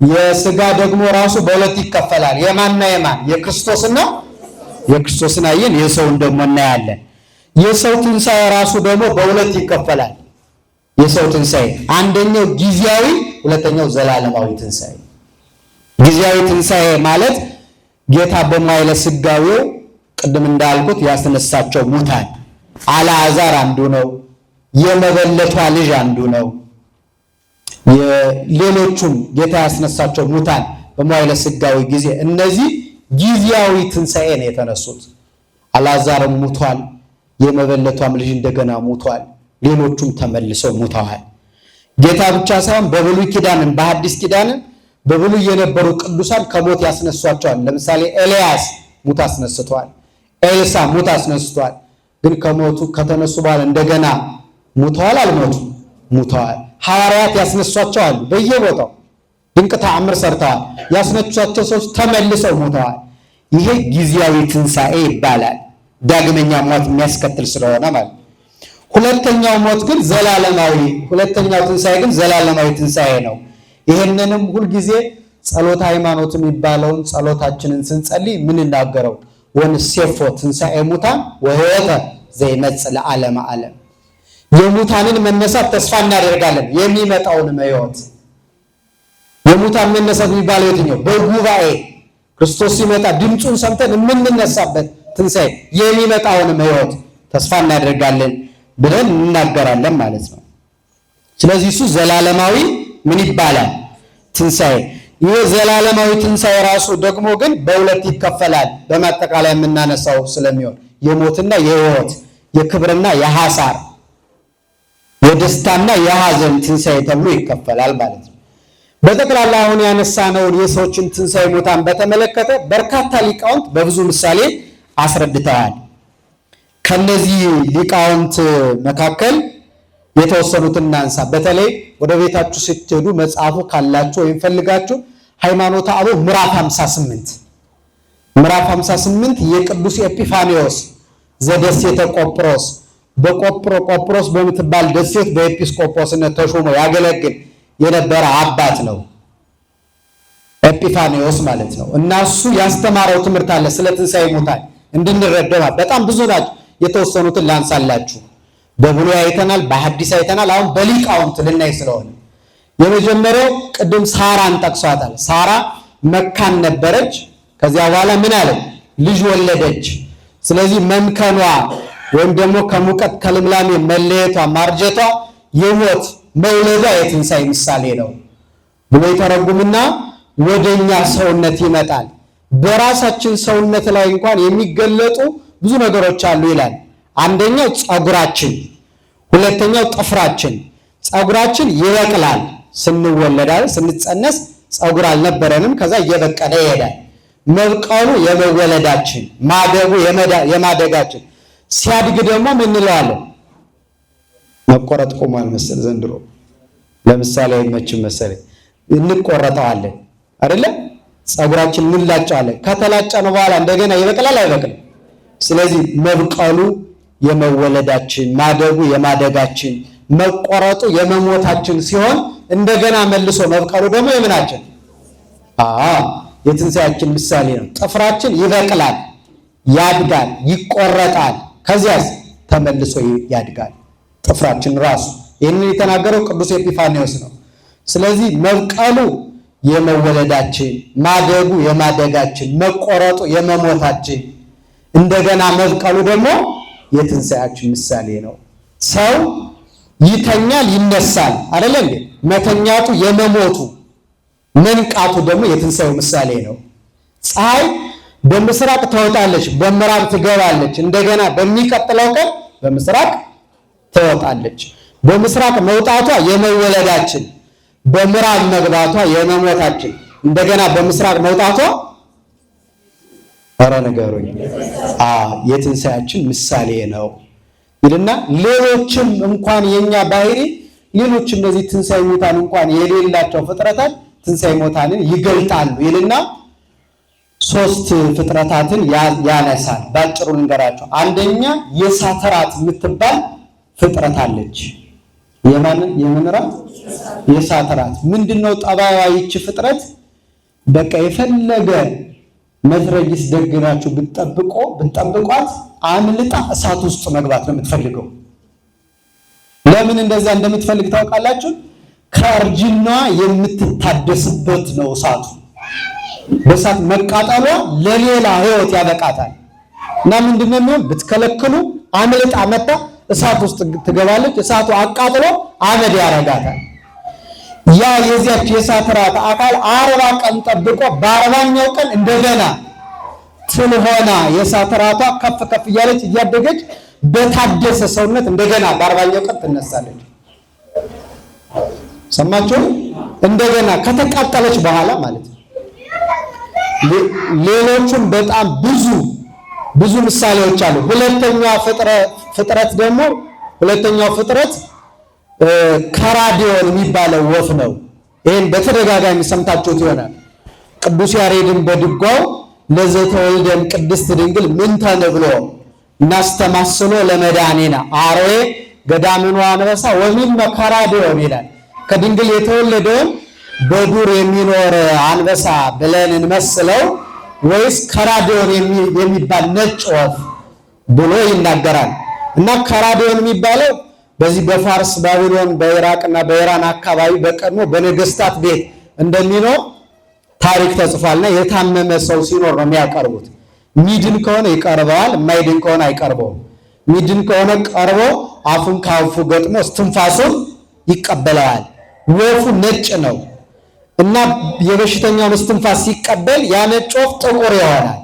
የሥጋ ደግሞ ራሱ በሁለት ይከፈላል። የማንና የማን? የክርስቶስና የክርስቶስን አየን። የሰውን ደግሞ እናያለን። የሰው ትንሣኤ ራሱ ደግሞ በሁለት ይከፈላል። የሰው ትንሣኤ አንደኛው ጊዜያዊ፣ ሁለተኛው ዘላለማዊ ትንሣኤ። ጊዜያዊ ትንሣኤ ማለት ጌታ በማይለ ሥጋዌው ቅድም እንዳልኩት ያስነሳቸው ሙታን አልዓዛር አንዱ ነው። የመበለቷ ልጅ አንዱ ነው። ሌሎቹም ጌታ ያስነሳቸው ሙታን በማይለ ሥጋዌ ጊዜ እነዚህ ጊዜያዊ ትንሣኤ ነው የተነሱት። አልዓዛርም ሙቷል። የመበለቷም ልጅ እንደገና ሙቷል። ሌሎቹም ተመልሰው ሙተዋል። ጌታ ብቻ ሳይሆን በብሉይ ኪዳንም በሐዲስ ኪዳንም በብሉይ የነበሩ ቅዱሳን ከሞት ያስነሷቸዋል። ለምሳሌ ኤልያስ ሙት አስነስቷል። ኤልሳ ሙት አስነስቷል። ግን ከሞቱ ከተነሱ በኋላ እንደገና ሙተዋል? አልሞቱ? ሙተዋል። ሐዋርያት ያስነሷቸዋል። በየቦታው ድንቅ ተአምር ሰርተዋል። ያስነሷቸው ሰዎች ተመልሰው ሙተዋል። ይሄ ጊዜያዊ ትንሣኤ ይባላል። ዳግመኛ ሞት የሚያስከትል ስለሆነ ማለት። ሁለተኛው ሞት ግን ዘላለማዊ፣ ሁለተኛው ትንሣኤ ግን ዘላለማዊ ትንሣኤ ነው። ይሄንንም ሁልጊዜ ጸሎተ ሃይማኖት የሚባለውን ጸሎታችንን ስንጸልይ የምንናገረው ወንሴፎ ትንሣኤ ሙታን ወሕይወተ ዘይመጽእ ለዓለመ ዓለም፣ የሙታንን መነሳት ተስፋ እናደርጋለን፣ የሚመጣውን ሕይወት። የሙታን መነሳት የሚባለው የትኛው? በጉባኤ ክርስቶስ ሲመጣ ድምፁን ሰምተን የምንነሳበት ትንሣኤ የሚመጣውንም ሕይወት ተስፋ እናደርጋለን ብለን እንናገራለን ማለት ነው። ስለዚህ እሱ ዘላለማዊ ምን ይባላል? ትንሣኤ። ይህ ዘላለማዊ ትንሣኤ ራሱ ደግሞ ግን በሁለት ይከፈላል። በማጠቃላይ የምናነሳው ስለሚሆን የሞትና የሕይወት፣ የክብርና የሐሳር፣ የደስታና የሐዘን ትንሣኤ ተብሎ ይከፈላል ማለት ነው። በጠቅላላ አሁን ያነሳነውን የሰዎችን ትንሣኤ ሙታን በተመለከተ በርካታ ሊቃውንት በብዙ ምሳሌ አስረድተዋል። ከነዚህ ሊቃውንት መካከል የተወሰኑትን እናንሳ። በተለይ ወደ ቤታችሁ ስትሄዱ መጽሐፉ ካላችሁ ወይም ፈልጋችሁ ሃይማኖተ አበው ምዕራፍ 58 የቅዱስ ኤጲፋኒዎስ ዘደሴተ ቆጵሮስ ቆጵሮስ በምትባል ደሴት በኤጲስቆጶስነት ተሾሞ ያገለግል የነበረ አባት ነው። ኤጲፋኒዎስ ማለት ነው። እና እሱ ያስተማረው ትምህርት አለ ስለ ትንሣኤ ሙታን እንድንረዳው። በጣም ብዙ ናቸው። የተወሰኑትን ላንሳላችሁ። በብሉይ አይተናል፣ በሐዲስ አይተናል። አሁን በሊቃውንት ልናይ ስለሆነ የመጀመሪያው ቅድም ሳራን ጠቅሷታል። ሳራ መካን ነበረች። ከዚያ በኋላ ምን አለ? ልጅ ወለደች። ስለዚህ መምከኗ ወይም ደግሞ ከሙቀት ከልምላሜ መለየቷ ማርጀቷ የሞት መውለዷ የትንሣኤ ምሳሌ ነው ብሎ ይተረጉምና ወደኛ ሰውነት ይመጣል። በራሳችን ሰውነት ላይ እንኳን የሚገለጡ ብዙ ነገሮች አሉ ይላል። አንደኛው ፀጉራችን፣ ሁለተኛው ጥፍራችን። ፀጉራችን ይበቅላል። ስንወለድ ስንጸነስ ፀጉር አልነበረንም። ከዛ እየበቀለ ይሄዳል። መብቀሉ የመወለዳችን፣ ማደጉ የማደጋችን። ሲያድግ ደግሞ ምን እንለዋለን? መቆረጥ ቆሟል መሰል ዘንድሮ። ለምሳሌ አይመችም መሰለኝ እንቆረጠዋለን አይደለ? ፀጉራችን እንላጨዋለን። ከተላጨን በኋላ እንደገና ይበቅላል አይበቅልም? ስለዚህ መብቀሉ የመወለዳችን፣ ማደጉ የማደጋችን፣ መቆረጡ የመሞታችን ሲሆን እንደገና መልሶ መብቀሉ ደግሞ የምናችን የትንሣኤያችን ምሳሌ ነው። ጥፍራችን ይበቅላል፣ ያድጋል፣ ይቆረጣል። ከዚያስ ተመልሶ ያድጋል ጥፍራችን ራሱ። ይህንን የተናገረው ቅዱስ ኤጲፋኒዎስ ነው። ስለዚህ መብቀሉ የመወለዳችን፣ ማደጉ የማደጋችን፣ መቆረጡ የመሞታችን፣ እንደገና መብቀሉ ደግሞ የትንሣኤያችን ምሳሌ ነው። ሰው ይተኛል፣ ይነሳል አይደለ እንዴ? መተኛቱ የመሞቱ፣ መንቃቱ ደግሞ የትንሣኤው ምሳሌ ነው። ፀሐይ በምስራቅ ትወጣለች፣ በምዕራብ ትገባለች። እንደገና በሚቀጥለው ቀን በምስራቅ ትወጣለች። በምስራቅ መውጣቷ የመወለዳችን፣ በምዕራብ መግባቷ የመሞታችን፣ እንደገና በምስራቅ መውጣቷ ኧረ ነገሩኝ የትንሣኤያችን ምሳሌ ነው ይልና ሌሎችም እንኳን የኛ ባህሪ ሌሎች እነዚህ ትንሣኤ ሙታን እንኳን የሌላቸው ፍጥረታት ትንሣኤ ሙታንን ይገልጣሉ ይልና ሶስት ፍጥረታትን ያነሳል። ባጭሩ ልንገራቸው። አንደኛ የእሳት ራት የምትባል ፍጥረት አለች። የምን ራት? የእሳት ራት። ምንድነው ጠባይዋ? ይቺ ፍጥረት በቃ የፈለገ መትረጊስ ደግናችሁ ብትጠብቋት አምልጣ እሳት ውስጥ መግባት ነው የምትፈልገው። ለምን እንደዛ እንደምትፈልግ ታውቃላችሁ? ከእርጅናዋ የምትታደስበት ነው እሳቱ። በእሳት መቃጠሏ ለሌላ ሕይወት ያበቃታል። እና ምንድነው የሚሆን? ብትከለክሉ አምልጣ መጣ እሳት ውስጥ ትገባለች። እሳቱ አቃጥሎ አመድ ያረጋታል። ያ የዚያች የእሳት ራት አካል 40 ቀን ጠብቆ በ40ኛው ቀን እንደገና ትል ሆና የእሳት ራቷ ከፍ ከፍ እያለች እያደገች በታደሰ ሰውነት እንደገና በ40ኛው ቀን ትነሳለች። ሰማችሁ? እንደገና ከተቃጠለች በኋላ ማለት ነው። ሌሎቹም በጣም ብዙ ምሳሌዎች አሉ። ሁለተኛው ፍጥረት ከራዲዮን የሚባለው ወፍ ነው። ይሄን በተደጋጋሚ ሰምታችሁት ይሆናል። ቅዱስ ያሬድን በድጓው ለዘተወልደን ቅድስት ድንግል ምንተ ንብሎ እናስተማስሎ ለመድኃኒነ አርዌ ገዳምኗ አንበሳ ወሚመ ከራዲዮን ይላል። ከድንግል የተወለደውን በዱር የሚኖር አንበሳ ብለን እንመስለው ወይስ ከራዲዮን የሚባል ነጭ ወፍ ብሎ ይናገራል። እና ከራዲዮን የሚባለው በዚህ በፋርስ ባቢሎን፣ በኢራቅና በኢራን አካባቢ በቀድሞ በነገስታት ቤት እንደሚኖር ታሪክ ተጽፏልና የታመመ ሰው ሲኖር ነው የሚያቀርቡት። ሚድን ከሆነ ይቀርበዋል፣ የማይድን ከሆነ አይቀርበውም። ሚድን ከሆነ ቀርቦ አፉን ከአፉ ገጥሞ እስትንፋሱን ይቀበለዋል። ወፉ ነጭ ነው እና የበሽተኛውን እስትንፋስ ሲቀበል ያ ነጭ ወፍ ጥቁር ይሆናል፣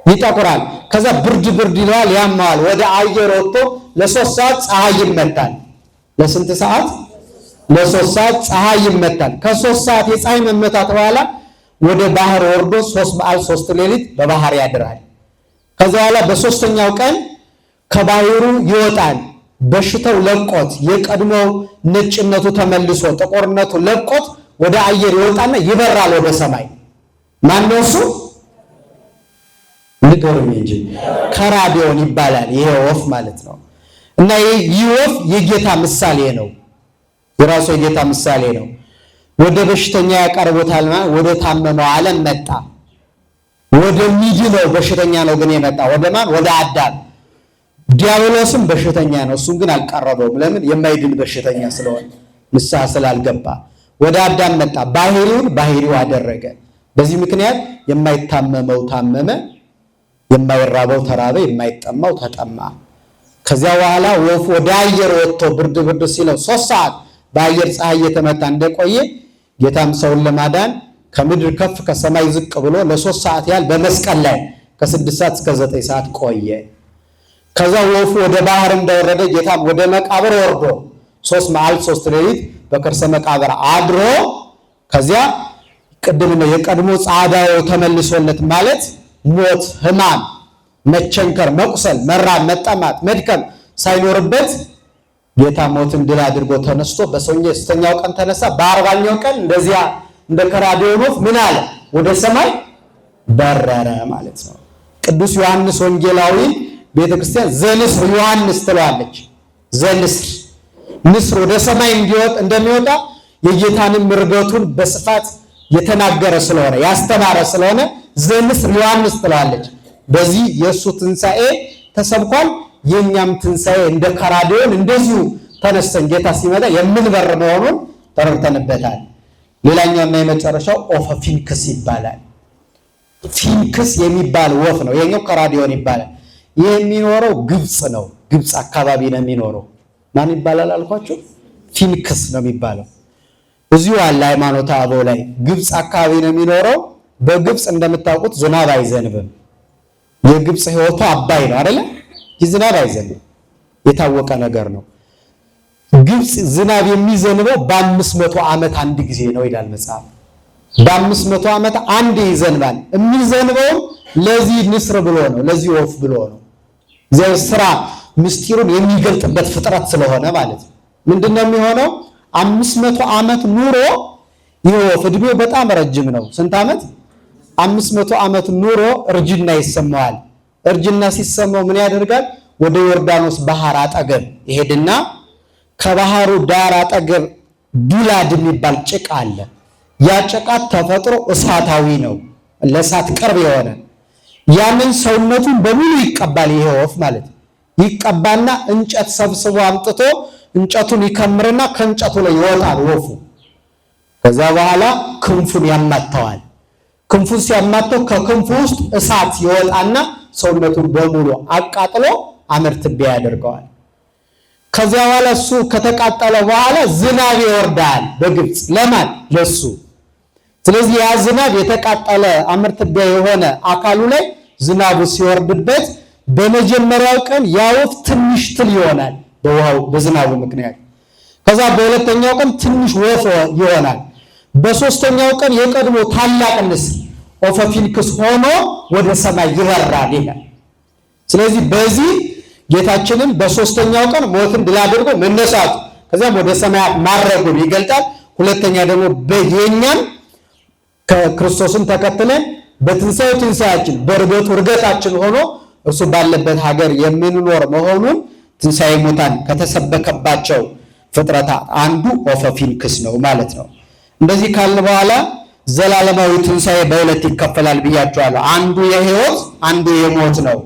ይጠቁራል። ከዛ ብርድ ይለዋል፣ ያማዋል። ወደ አየር ወጥቶ ለ3 ሰዓት ፀሐይ ይመታል። ለስንት ሰዓት? ለ3 ሰዓት ፀሐይ ይመታል። ከ3 ሰዓት የፀሐይ መመታት በኋላ ወደ ባህር ወርዶ 3 መዓልት 3 ሌሊት በባህር ያድራል። ከዛ በኋላ በሶስተኛው ቀን ከባህሩ ይወጣል። በሽታው ለቆት የቀድሞው ነጭነቱ ተመልሶ ጥቁርነቱ ለቆት ወደ አየር ይወጣና ይበራል ወደ ሰማይ። ማነው እሱ? ንገሩኝ እንጂ። ከራዲዮን ይባላል ይሄ ወፍ ማለት ነው። እና ይህ ወፍ የጌታ ምሳሌ ነው፣ የራሱ የጌታ ምሳሌ ነው። ወደ በሽተኛ ያቀርቡታል ማለት ወደ ታመመው ዓለም መጣ። ወደ ሚድነው በሽተኛ ነው ግን የመጣ ወደ ማን? ወደ አዳም። ዲያብሎስም በሽተኛ ነው፣ እሱም ግን አልቀረበውም። ለምን? የማይድን በሽተኛ ስለሆነ ንስሐ ስላልገባ። ወደ አዳም መጣ፣ ባህሪው አደረገ። በዚህ ምክንያት የማይታመመው ታመመ፣ የማይራበው ተራበ፣ የማይጠማው ተጠማ። ከዚያ በኋላ ወፉ ወደ አየር ወጥቶ ብርድ ሲለው 3 ሰዓት በአየር ፀሐይ እየተመታ እንደቆየ ጌታም ሰውን ለማዳን ከምድር ከፍ ከሰማይ ዝቅ ብሎ ለ3 ሰዓት ያህል በመስቀል ላይ ከ6 ሰዓት እስከ 9 ሰዓት ቆየ። ከዛ ወፉ ወደ ባህር እንደወረደ ጌታም ወደ መቃብር ወርዶ 3 መዓልት 3 ሌሊት በከርሰ መቃብር አድሮ ከዚያ ቅድም ነው የቀድሞ ጻዳው ተመልሶለት ማለት ሞት፣ ሕማም፣ መቸንከር፣ መቁሰል፣ መራብ፣ መጠማት፣ መድከም ሳይኖርበት ጌታ ሞትን ድል አድርጎ ተነስቶ በ3ኛው ቀን ተነሳ። በ40ኛው ቀን እንደዚያ እንደ ከራዲዮን ወፍ ምን አለ? ወደ ሰማይ በረረ ማለት ነው። ቅዱስ ዮሐንስ ወንጌላዊ ቤተክርስቲያን ዘንስር ዮሐንስ ትለዋለች። ዘንስር ንስር ወደ ሰማይ እንደሚወጣ የጌታንም ርገቱን በስፋት የተናገረ ስለሆነ ያስተማረ ስለሆነ ዘንስር ዮሐንስ ትለዋለች። በዚህ የእሱ ትንሣኤ ተሰብኳል። የኛም ትንሣኤ እንደ ከራዲዮን እንደዚሁ ተነስተን ጌታ ሲመጣ የምንበር መሆኑን ተረድተንበታል። ሌላኛውና የመጨረሻው ኦፈ ፊንክስ ይባላል። ፊንክስ የሚባል ወፍ ነው። የኛው ከራዲዮን ይባላል። ይህ የሚኖረው ግብፅ ነው። ግብፅ አካባቢ ነው የሚኖረው። ማን ይባላል አልኳችሁ? ፊንክስ ነው የሚባለው። እዚሁ አለ ሃይማኖተ አበው ላይ ግብፅ አካባቢ ነው የሚኖረው። በግብፅ እንደምታውቁት ዝናብ አይዘንብም። የግብፅ ሕይወቱ አባይ ነው አይደለ? ዝናብ አይዘንብም፣ የታወቀ ነገር ነው። ግብፅ ዝናብ የሚዘንበው በ500 ዓመት አንድ ጊዜ ነው ይላል መጽሐፍ። በ500 ዓመት አንድ ይዘንባል። የሚዘንበውም ለዚህ ንስር ብሎ ነው፣ ለዚህ ወፍ ብሎ ነው። እግዚአብሔር ስራ ምስጢሩን የሚገልጥበት ፍጥረት ስለሆነ ማለት ነው። ምንድነው የሚሆነው? 500 ዓመት ኑሮ ይህ ወፍ እድሜው በጣም ረጅም ነው። ስንት ዓመት? 500 ዓመት ኑሮ እርጅና ይሰማዋል። እርጅና ሲሰማው ምን ያደርጋል? ወደ ዮርዳኖስ ባህር አጠገብ ይሄድና ከባህሩ ዳር አጠገብ ዱላድ የሚባል ጭቃ አለ። ያ ጭቃ ተፈጥሮ እሳታዊ ነው፣ ለእሳት ቅርብ የሆነ ያንን ሰውነቱን በሙሉ ይቀባል። ይሄ ወፍ ማለት ይቀባና እንጨት ሰብስቦ አምጥቶ እንጨቱን ይከምርና ከእንጨቱ ላይ ይወጣል ወፉ። ከዛ በኋላ ክንፉን ያማተዋል። ክንፉን ሲያማተው ከክንፉ ውስጥ እሳት ይወጣና ሰውነቱን በሙሉ አቃጥሎ አመድ ትቢያ ያደርገዋል። ከዚያ በኋላ እሱ ከተቃጠለ በኋላ ዝናብ ይወርዳል በግብፅ። ለማን? ለሱ። ስለዚህ ያ ዝናብ የተቃጠለ አመድ ትቢያ የሆነ አካሉ ላይ ዝናቡ ሲወርድበት በመጀመሪያው ቀን ያ ወፍ ትንሽ ትል ይሆናል በውሃው በዝናቡ ምክንያት። ከዛ በሁለተኛው ቀን ትንሽ ወፍ ይሆናል። በሶስተኛው ቀን የቀድሞ ታላቅ ንስር ኦፈ ፊንክስ ሆኖ ወደ ሰማይ ይበራል ይላል። ስለዚህ በዚህ ጌታችንን በሶስተኛው ቀን ሞትን ድል አድርጎ መነሳቱ ከዛም ወደ ሰማያት ማረጉን ይገልጣል። ሁለተኛ ደግሞ በየኛም ከክርስቶስን ተከትለን በትንሣኤው ትንሣኤያችን በእርገቱ እርገታችን ሆኖ እርሱ ባለበት ሀገር የምንኖር መሆኑን ትንሣኤ ሙታን ከተሰበከባቸው ፍጥረታት አንዱ ኦፈ ፊንክስ ነው ማለት ነው። እንደዚህ ካልን በኋላ ዘላለማዊ ትንሣኤ በሁለት ይከፈላል ብያቸዋለሁ። አንዱ የሕይወት አንዱ የሞት ነው።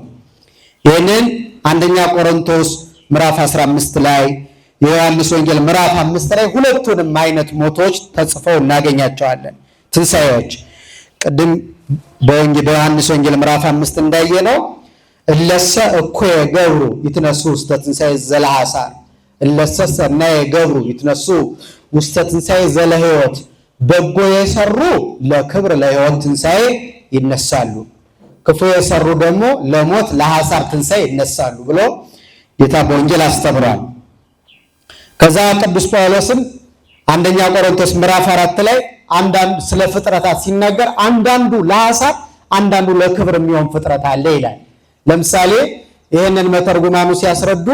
ይህንን አንደኛ ቆሮንቶስ ምዕራፍ 15 ላይ የዮሐንስ ወንጌል ምዕራፍ 5 ላይ ሁለቱንም አይነት ሞቶች ተጽፈው እናገኛቸዋለን። ትንሣኤዎች ቅድም በዮሐንስ ወንጌል ምዕራፍ 5 እንዳየነው እለሰ እኩየ ገብሩ ይትነሱ ውስተ ትንሣኤ ዘለሐሳር እለሰ ሰናየ ገብሩ ይትነሱ ውስተ ትንሣኤ ዘለሕይወት በጎ የሰሩ ለክብር ለሕይወት ትንሣኤ ይነሳሉ፣ ክፉ የሰሩ ደግሞ ለሞት ለሐሳር ትንሣኤ ይነሳሉ ብሎ ጌታ በወንጌል አስተምሯል። ከዛ ቅዱስ ጳውሎስም አንደኛ ቆሮንቶስ ምዕራፍ 4 ላይ አንዳንድ ስለ ፍጥረታት ሲናገር አንዳንዱ ለሐሳር አንዳንዱ ለክብር የሚሆን ፍጥረት አለ ይላል። ለምሳሌ ይሄንን መተርጉማኑ ሲያስረዱ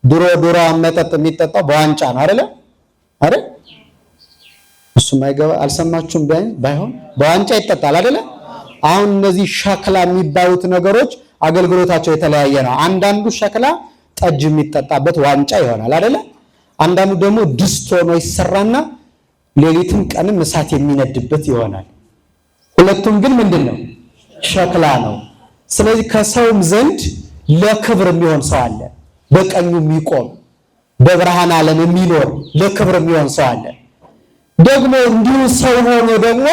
ድሮ መጠጥ የሚጠጣው በዋንጫ ነው አይደል? እሱም አይገባ አልሰማችሁም? ባይሆን በዋንጫ ይጠጣል አይደል? አሁን እነዚህ ሸክላ የሚባሉት ነገሮች አገልግሎታቸው የተለያየ ነው። አንዳንዱ ሸክላ ጠጅ የሚጠጣበት ዋንጫ ይሆናል አይደል? አንዳንዱ ደግሞ ድስት ሆኖ ይሰራና ሌሊትም ቀንም እሳት የሚነድበት ይሆናል። ሁለቱም ግን ምንድነው? ሸክላ ነው። ስለዚህ ከሰውም ዘንድ ለክብር የሚሆን ሰው አለ፣ በቀኙ የሚቆም በብርሃን ዓለም የሚኖር ለክብር የሚሆን ሰው አለ። ደግሞ እንዲሁ ሰው ሆኖ ደግሞ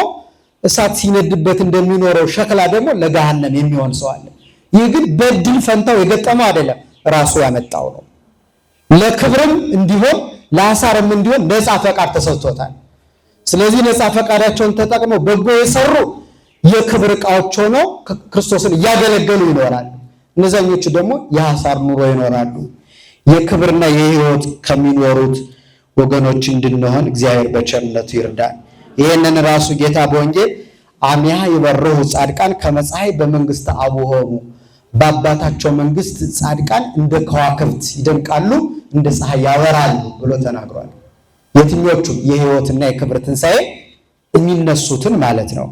እሳት ሲነድበት እንደሚኖረው ሸክላ ደግሞ ለገሃነም የሚሆን ሰው አለ። ይህ ግን በድል ፈንታው የገጠመው አይደለም፣ ራሱ ያመጣው ነው። ለክብርም እንዲሆን ለሐሳርም እንዲሆን ነፃ ፈቃድ ተሰጥቶታል። ስለዚህ ነፃ ፈቃዳቸውን ተጠቅመው በጎ የሰሩ የክብር ዕቃዎች ሆነው ክርስቶስን እያገለገሉ ይኖራሉ። እነዛኞቹ ደግሞ የሐሳር ኑሮ ይኖራሉ። የክብርና የሕይወት ከሚኖሩት ወገኖች እንድንሆን እግዚአብሔር በቸርነቱ ይርዳል። ይህንን ራሱ ጌታ በወንጌል አሚያ ይበርሁ ጻድቃን ከመፀሐይ በመንግስት አቡሆሙ በአባታቸው መንግስት ጻድቃን እንደ ከዋክብት ይደምቃሉ፣ እንደ ፀሐይ ያበራሉ ብሎ ተናግሯል። የትኞቹ? የሕይወትና የክብር ትንሣኤ የሚነሱትን ማለት ነው።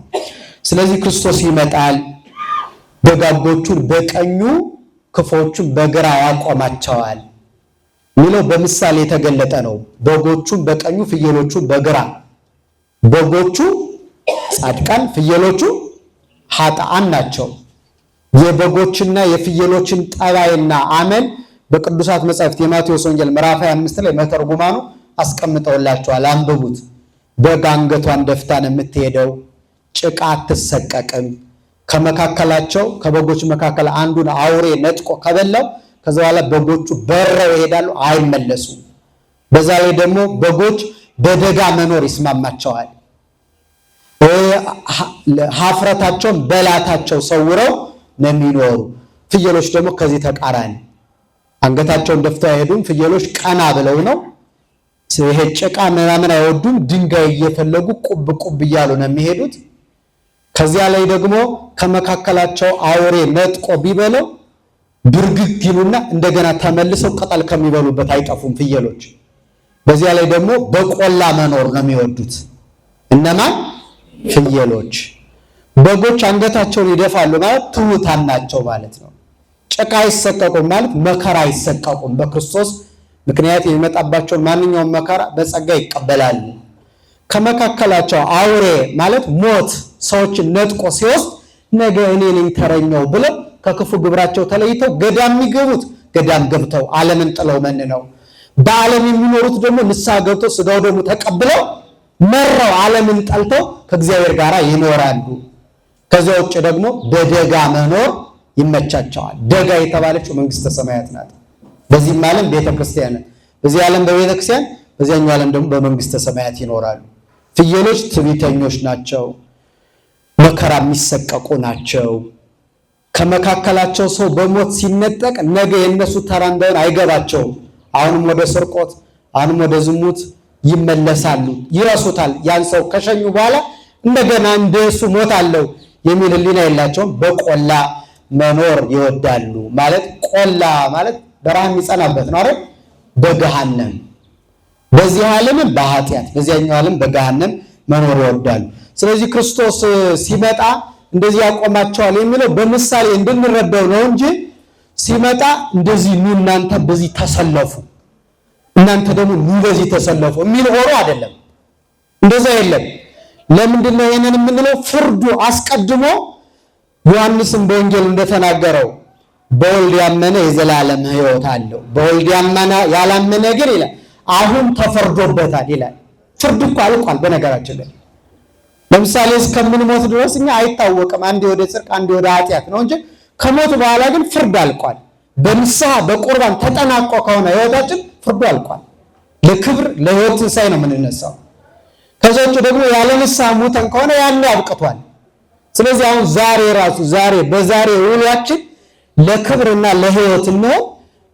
ስለዚህ ክርስቶስ ይመጣል፣ ደጋጎቹን በቀኙ ክፉዎቹን በግራ ያቆማቸዋል ሚለው በምሳሌ የተገለጠ ነው። በጎቹን በቀኙ ፍየሎቹን በግራ። በጎቹ ጻድቃን፣ ፍየሎቹ ኃጥአን ናቸው። የበጎችና የፍየሎችን ጠባይና አመል በቅዱሳት መጻሕፍት የማቴዎስ ወንጌል ምዕራፍ 25 ላይ መተርጉማኑ አስቀምጠውላቸዋል። አንብቡት። በግ አንገቷን ደፍታ ነው የምትሄደው፣ ጭቃ አትሰቀቅም። ከመካከላቸው ከበጎች መካከል አንዱን አውሬ ነጥቆ ከበላው ከዛ በኋላ በጎቹ በረው ይሄዳሉ፣ አይመለሱም። በዛ ላይ ደግሞ በጎች በደጋ መኖር ይስማማቸዋል። ሀፍረታቸውን በላታቸው ሰውረው ነው የሚኖሩ። ፍየሎች ደግሞ ከዚህ ተቃራኒ አንገታቸውን ደፍተው አይሄዱም። ፍየሎች ቀና ብለው ነው። ይሄ ጭቃ ምናምን አይወዱም። ድንጋይ እየፈለጉ ቁብ ቁብ እያሉ ነው የሚሄዱት። ከዚያ ላይ ደግሞ ከመካከላቸው አውሬ ነጥቆ ቢበለው ብርግግ ይሉና እንደገና ተመልሰው ቅጠል ከሚበሉበት አይጠፉም ፍየሎች። በዚያ ላይ ደግሞ በቆላ መኖር ነው የሚወዱት። እነማን? ፍየሎች። በጎች አንገታቸውን ይደፋሉ ማለት ትሑታን ናቸው ማለት ነው። ጭቃ አይሰቀቁም ማለት መከራ አይሰቀቁም። በክርስቶስ ምክንያት የሚመጣባቸውን ማንኛውም መከራ በጸጋ ይቀበላሉ። ከመካከላቸው አውሬ ማለት ሞት ሰዎችን ነጥቆ ሲወስድ ነገ እኔ ነኝ ተረኛው ብለው ከክፉ ግብራቸው ተለይተው ገዳም የሚገቡት ገዳም ገብተው ዓለምን ጥለው መንነው፣ በዓለም የሚኖሩት ደግሞ ንስሐ ገብተው ስጋው ደግሞ ተቀብለው መረው ዓለምን ጠልተው ከእግዚአብሔር ጋር ይኖራሉ። ከዚያ ውጭ ደግሞ በደጋ መኖር ይመቻቸዋል። ደጋ የተባለችው መንግስተ ሰማያት ናት። በዚህም ዓለም ቤተክርስቲያን፣ በዚህ ዓለም በቤተክርስቲያን፣ በዚያኛው ዓለም ደግሞ በመንግስተ ሰማያት ይኖራሉ። ፍየሎች ትዕቢተኞች ናቸው፣ መከራ የሚሰቀቁ ናቸው። ከመካከላቸው ሰው በሞት ሲነጠቅ ነገ የነሱ ተራ እንደሆነ አይገባቸውም። አሁንም ወደ ስርቆት፣ አሁንም ወደ ዝሙት ይመለሳሉ፣ ይረሱታል። ያን ሰው ከሸኙ በኋላ እንደገና እንደሱ ሞት አለው የሚል ሕሊና የላቸውም። በቆላ መኖር ይወዳሉ። ማለት ቆላ ማለት በረሃ የሚጸናበት ነው አይደል? በገሃነም በዚህ ዓለም በኃጢአት በዚያኛው ዓለም በገሃነም መኖር ይወዳሉ። ስለዚህ ክርስቶስ ሲመጣ እንደዚህ ያቆማቸዋል የሚለው በምሳሌ እንድንረዳው ነው እንጂ ሲመጣ እንደዚህ ኑ እናንተ በዚህ ተሰለፉ፣ እናንተ ደግሞ ኑ በዚህ ተሰለፉ የሚል ሆኖ አይደለም። እንደዛ የለም። ለምንድን ነው ይሄንን የምንለው? ፍርዱ አስቀድሞ ዮሐንስም በወንጌል እንደተናገረው በወልድ ያመነ የዘላለም ሕይወት አለው፣ በወልድ ያላመነ ግን ይላል አሁን ተፈርዶበታል ይላል። ፍርድ እኮ አልቋል። በነገራችን ላይ ለምሳሌ እስከምንሞት ድረስ እኛ አይታወቅም፣ አንዴ ወደ ጽድቅ አንዴ ወደ ኃጢአት ነው እንጂ ከሞት በኋላ ግን ፍርድ አልቋል። በንስሐ በቁርባን ተጠናቆ ከሆነ ህይወታችን ፍርዱ አልቋል። ለክብር ለህይወት ትንሣኤ ነው የምንነሳው። ከዛ ውጭ ደግሞ ያለ ንስሐ ሞተን ከሆነ ያኔ አብቅቷል። ስለዚህ አሁን ዛሬ በዛሬ ውሏችን ለክብርና ለህይወት ነው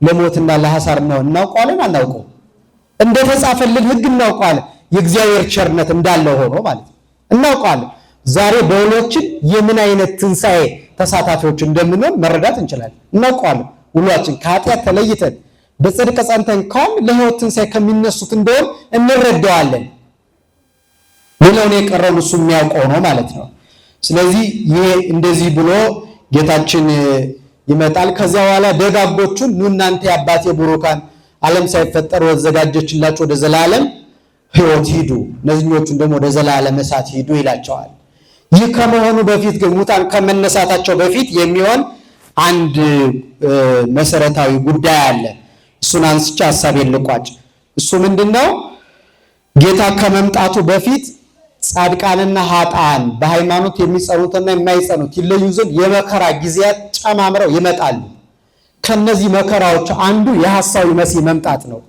ለሞትና ለሐሳር ነው እናውቀዋለን አናውቀው? እንደተጻፈልን ህግ እናውቀዋለን። የእግዚአብሔር ቸርነት እንዳለው ሆኖ ማለት ነው እናውቀዋለን። ዛሬ በውሏችን የምን አይነት ትንሣኤ ተሳታፊዎች እንደምንሆን መረዳት እንችላለን። እናውቀዋለን። ውሏችን ከኃጢአት ተለይተን በጽድቅ ጸንተን ካል ለህይወት ትንሣኤ ከሚነሱት እንደሆን እንረዳዋለን። ሌላውን የቀረው እሱ የሚያውቀው ነው ማለት ነው። ስለዚህ ይሄ እንደዚህ ብሎ ጌታችን ይመጣል። ከዚያ በኋላ ደጋጎቹን ኑ እናንተ የአባቴ ቡሩካን ዓለም ሳይፈጠር ወዘጋጀችላችሁ ወደ ዘላለም ህይወት ሂዱ፣ እነዚህኞቹን ደግሞ ወደ ዘላለም እሳት ሂዱ ይላቸዋል። ይህ ከመሆኑ በፊት ግን ሙታን ከመነሳታቸው በፊት የሚሆን አንድ መሰረታዊ ጉዳይ አለ። እሱን አንስቼ ሐሳቤን ልቋጭ። እሱ ምንድነው? ጌታ ከመምጣቱ በፊት ጻድቃንና ኃጥአን በሃይማኖት የሚጸኑትና የማይጸኑት ይለዩ ዘንድ የመከራ ጊዜያት ጨማምረው ይመጣሉ። ከነዚህ መከራዎች አንዱ የሐሳዊ መሲህ መምጣት ነው።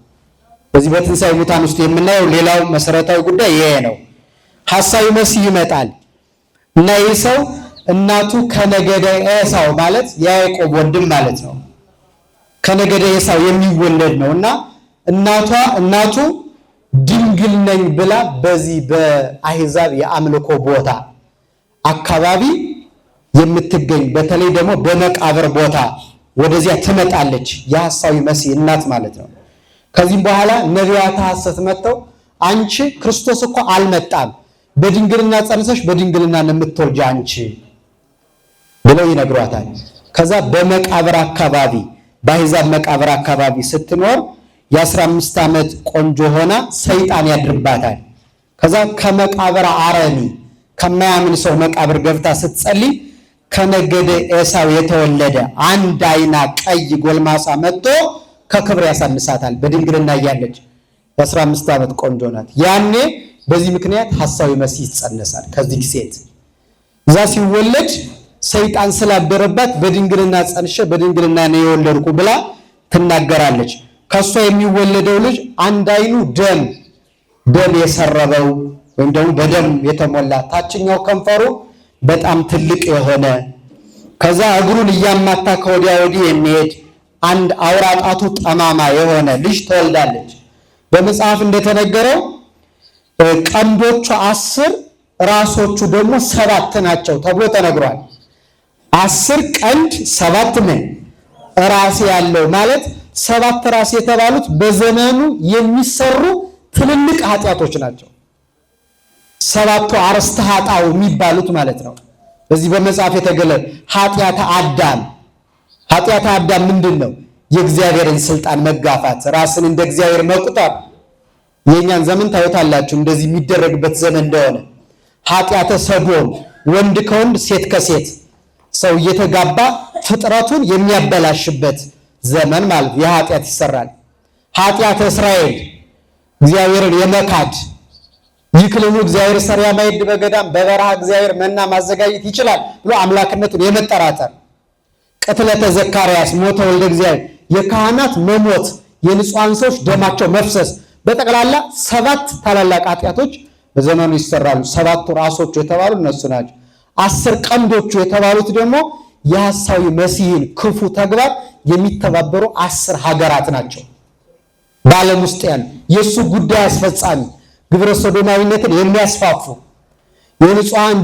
በዚህ በትንሣኤ ሙታን ውስጥ የምናየው ሌላው መሰረታዊ ጉዳይ ይሄ ነው። ሐሳዊ መሲህ ይመጣል እና ይህ ሰው እናቱ ከነገደ ኤሳው ማለት የያዕቆብ ወንድም ማለት ነው። ከነገደ ኤሳው የሚወለድ ነው እና እናቱ ድንግል ነኝ ብላ በዚህ በአሕዛብ የአምልኮ ቦታ አካባቢ የምትገኝ በተለይ ደግሞ በመቃብር ቦታ ወደዚያ ትመጣለች። የሐሳዊ መሲህ እናት ማለት ነው። ከዚህም በኋላ ነቢያት ሐሰት መጥተው አንቺ ክርስቶስ እኮ አልመጣም፣ በድንግልና ጸንሰሽ በድንግልና ነው የምትወልጂ አንቺ ብለው ይነግሯታል። ከዛ በመቃብር አካባቢ በአሕዛብ መቃብር አካባቢ ስትኖር የ15 ዓመት ቆንጆ ሆና ሰይጣን ያድርባታል። ከዛ ከመቃብር አረሚ ከማያምን ሰው መቃብር ገብታ ስትጸልይ ከነገደ ኤሳው የተወለደ አንድ አይና ቀይ ጎልማሳ መጥቶ ከክብር ያሳንሳታል። በድንግልና እያለች የ15 ዓመት ቆንጆ ናት። ያኔ በዚህ ምክንያት ሐሳዊ መሲህ ይጸነሳል። ከዚህ ሴት እዛ ሲወለድ ሰይጣን ስላደረባት በድንግልና ጸንሼ በድንግልና ነው የወለድኩ ብላ ትናገራለች። ከሷ የሚወለደው ልጅ አንድ አይኑ ደም የሰረበው ወይም ደግሞ በደም የተሞላ ታችኛው ከንፈሩ በጣም ትልቅ የሆነ ከዛ እግሩን እያማታ ከወዲያ ወዲህ የሚሄድ አንድ አውራ ጣቱ ጠማማ የሆነ ልጅ ተወልዳለች። በመጽሐፍ እንደተነገረው ቀንዶቹ 10 ራሶቹ ደግሞ 7 ናቸው ተብሎ ተነግሯል። 10 ቀንድ 7 ምን ራስ ያለው ማለት 7 ራስ የተባሉት በዘመኑ የሚሰሩ ትልልቅ ኃጢአቶች ናቸው። 7ቱ አርእስተ ኃጣውእ የሚባሉት ማለት ነው። በዚህ በመጽሐፍ የተገለጸ ኃጢአተ አዳም ምንድን ነው? የእግዚአብሔርን ስልጣን መጋፋት፣ ራስን እንደ እግዚአብሔር መቁጠር። የኛን ዘመን ታዩታላችሁ እንደዚህ የሚደረግበት ዘመን እንደሆነ። ኃጢአተ ሰዶም ወንድ ከወንድ ሴት ከሴት ሰው እየተጋባ ፍጥረቱን የሚያበላሽበት ዘመን ማለት የኃጢአት ይሰራል። ኃጢአተ እስራኤል እግዚአብሔርን የመካድ ይክልሉ እግዚአብሔር ሰሪያ ማይድ በገዳም በበረሃ እግዚአብሔር መና ማዘጋጀት ይችላል ብሎ አምላክነቱን የመጠራጠር። ቅትለተ ዘካርያስ ሞተ ወልደ እግዚአብሔር የካህናት መሞት፣ የንጹሃን ሰዎች ደማቸው መፍሰስ፣ በጠቅላላ 7 ታላላቅ ኃጢአቶች በዘመኑ ይሰራሉ። 7ቱ ራሶቹ የተባሉ እነሱ ናቸው። 10 ቀንዶቹ የተባሉት ደግሞ የሐሳዊ መሲህን ክፉ ተግባር የሚተባበሩ 10 ሀገራት ናቸው። በዓለም ውስጥ ያሉ የእሱ ጉዳይ አስፈጻሚ ግብረ ሰዶማዊነትን የሚያስፋፉ የንጹሃን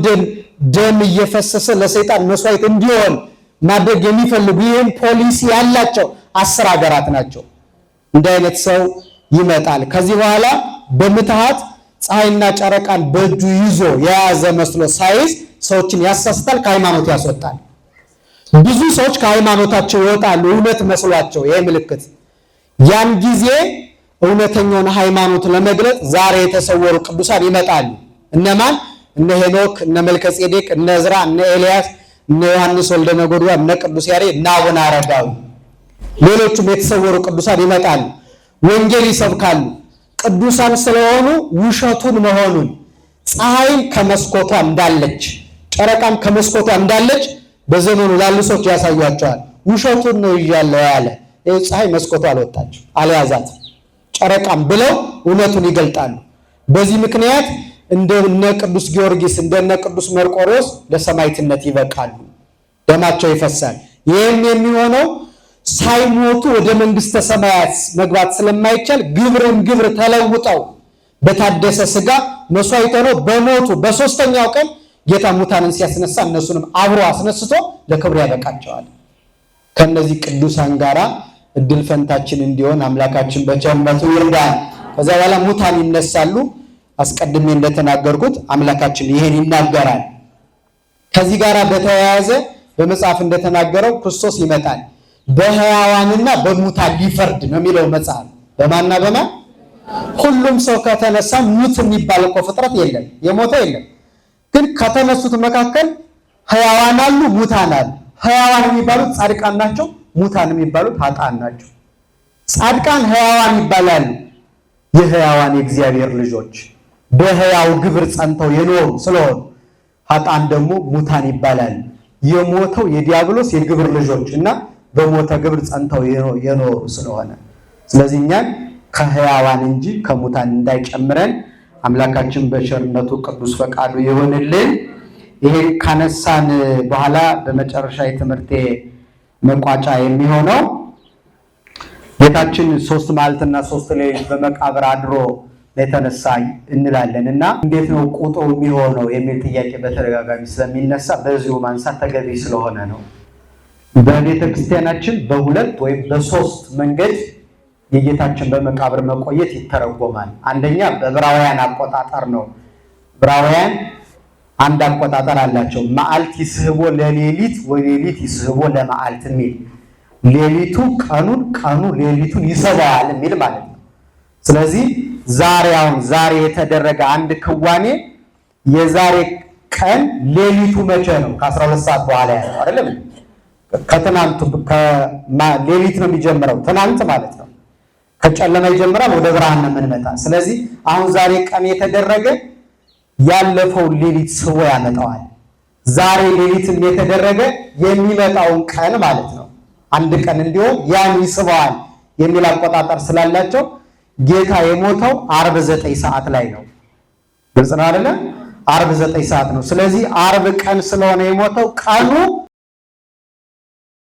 ደም እየፈሰሰ ለሰይጣን መስዋዕት እንዲሆን ማድረግ የሚፈልጉ ይህን ፖሊሲ ያላቸው 10 ሀገራት ናቸው። እንዲህ አይነት ሰው ይመጣል። ከዚህ በኋላ በምትሃት ፀሐይና ጨረቃን በእጁ ይዞ የያዘ መስሎ ሳይዝ ሰዎችን ያሳስታል፣ ከሃይማኖት ያስወጣል። ብዙ ሰዎች ከሃይማኖታቸው ይወጣሉ እውነት መስሏቸው። ይሄ ምልክት ያን ጊዜ እውነተኛውን ሃይማኖት ለመግለጽ ዛሬ የተሰወሩ ቅዱሳን ይመጣሉ። እነማን? እነ ሄኖክ፣ እነ መልከጼዴቅ፣ እነ ዕዝራ፣ እነ ኤልያስ፣ እነ ዮሐንስ ወልደ ነጎድጓድ፣ እነ ቅዱስ ያሬድ፣ እነ አቡነ አረጋዊ፣ ሌሎቹም የተሰወሩ ቅዱሳን ይመጣሉ። ወንጌል ይሰብካሉ። ቅዱሳን ስለሆኑ ውሸቱን መሆኑን ፀሐይም ከመስኮቷ እንዳለች ጨረቃም ከመስኮቷ እንዳለች በዘመኑ ላሉ ሰዎች ያሳያቸዋል። ውሸቱን ነው ይያለው ያለ ፀሐይ መስኮቷ አልወጣችም አልያዛትም ጨረቃም ብለው እውነቱን ይገልጣሉ። በዚህ ምክንያት እንደነ ቅዱስ ጊዮርጊስ እንደነ ቅዱስ መርቆሬዎስ ለሰማዕትነት ይበቃሉ፣ ደማቸው ይፈሳል። ይህም የሚሆነው ሳይሞቱ ወደ መንግስተ ሰማያት መግባት ስለማይቻል ግብር ተለውጠው በታደሰ ስጋ መስዋዕት ሆነው በሞቱ በሶስተኛው ቀን ጌታ ሙታንን ሲያስነሳ እነሱንም አብሮ አስነስቶ ለክብር ያበቃቸዋል። ከነዚህ ቅዱሳን ጋራ እድል ፈንታችን እንዲሆን አምላካችን በቸርነቱ ይርዳን። ከዛ በኋላ ሙታን ይነሳሉ። አስቀድሜ እንደተናገርኩት አምላካችን ይሄን ይናገራል። ከዚህ ጋራ በተያያዘ በመጽሐፍ እንደተናገረው ክርስቶስ ይመጣል በሕያዋንና በሙታን ሊፈርድ ነው የሚለው መጽሐፍ። በማንና በማን? ሁሉም ሰው ከተነሳ ሙት የሚባል እኮ ፍጥረት የለም፣ የሞተ የለም። ግን ከተነሱት መካከል ሕያዋን አሉ፣ ሙታን አሉ። ሕያዋን የሚባሉት ጻድቃን ናቸው፣ ሙታን የሚባሉት ኃጥአን ናቸው። ጻድቃን ሕያዋን ይባላሉ፣ የሕያዋን የእግዚአብሔር ልጆች በሕያው ግብር ጸንተው የኖሩ ስለሆኑ። ኃጥአን ደግሞ ሙታን ይባላሉ፣ የሞተው የዲያብሎስ የግብር ልጆች እና በሞተ ግብር ጸንተው የኖሩ ስለሆነ። ስለዚህ እኛን ከሕያዋን እንጂ ከሙታን እንዳይጨምረን አምላካችን በቸርነቱ ቅዱስ ፈቃዱ ይሆንልን። ይሄን ካነሳን በኋላ በመጨረሻ የትምህርቴ መቋጫ የሚሆነው ጌታችን 3 መዓልትና 3 ሌሊት በመቃብር አድሮ የተነሳ እንላለን እና እንዴት ነው ቁጥሩ የሚሆነው የሚል ጥያቄ በተደጋጋሚ ስለሚነሳ በዚሁ ማንሳት ተገቢ ስለሆነ ነው። በቤተ ክርስቲያናችን በ2 ወይም በ3 መንገድ የጌታችን በመቃብር መቆየት ይተረጎማል። አንደኛ በዕብራውያን አቆጣጠር ነው። ዕብራውያን አንድ አቆጣጠር አላቸው። መዓልት ይስህቦ ለሌሊት ወሌሊት ይስህቦ ለመዓልት የሚል ሌሊቱ ቀኑን ቀኑ ሌሊቱን ይስበዋል የሚል ማለት ነው። ስለዚህ ዛሬ የተደረገ አንድ ክዋኔ የዛሬ ቀን ሌሊቱ መቼ ነው? ከ12 ሰዓት በኋላ ያለው አይደለም። ከትናንቱ ሌሊት ነው የሚጀምረው፣ ትናንት ማለት ነው። ከጨለማ ይጀምራል፣ ወደ ብርሃን ነው የምንመጣ። ስለዚህ አሁን ዛሬ ቀን የተደረገ ያለፈውን ሌሊት ስቦ ያመጣዋል። ዛሬ ሌሊትም የተደረገ የሚመጣውን ቀን ማለት ነው አንድ ቀን እንዲሆን ያን ይስበዋል የሚል አቆጣጠር ስላላቸው ጌታ የሞተው ዓርብ 9 ሰዓት ላይ ነው። ግልጽ ነው አይደለ? ዓርብ 9 ሰዓት ነው። ስለዚህ ዓርብ ቀን ስለሆነ የሞተው ቀኑ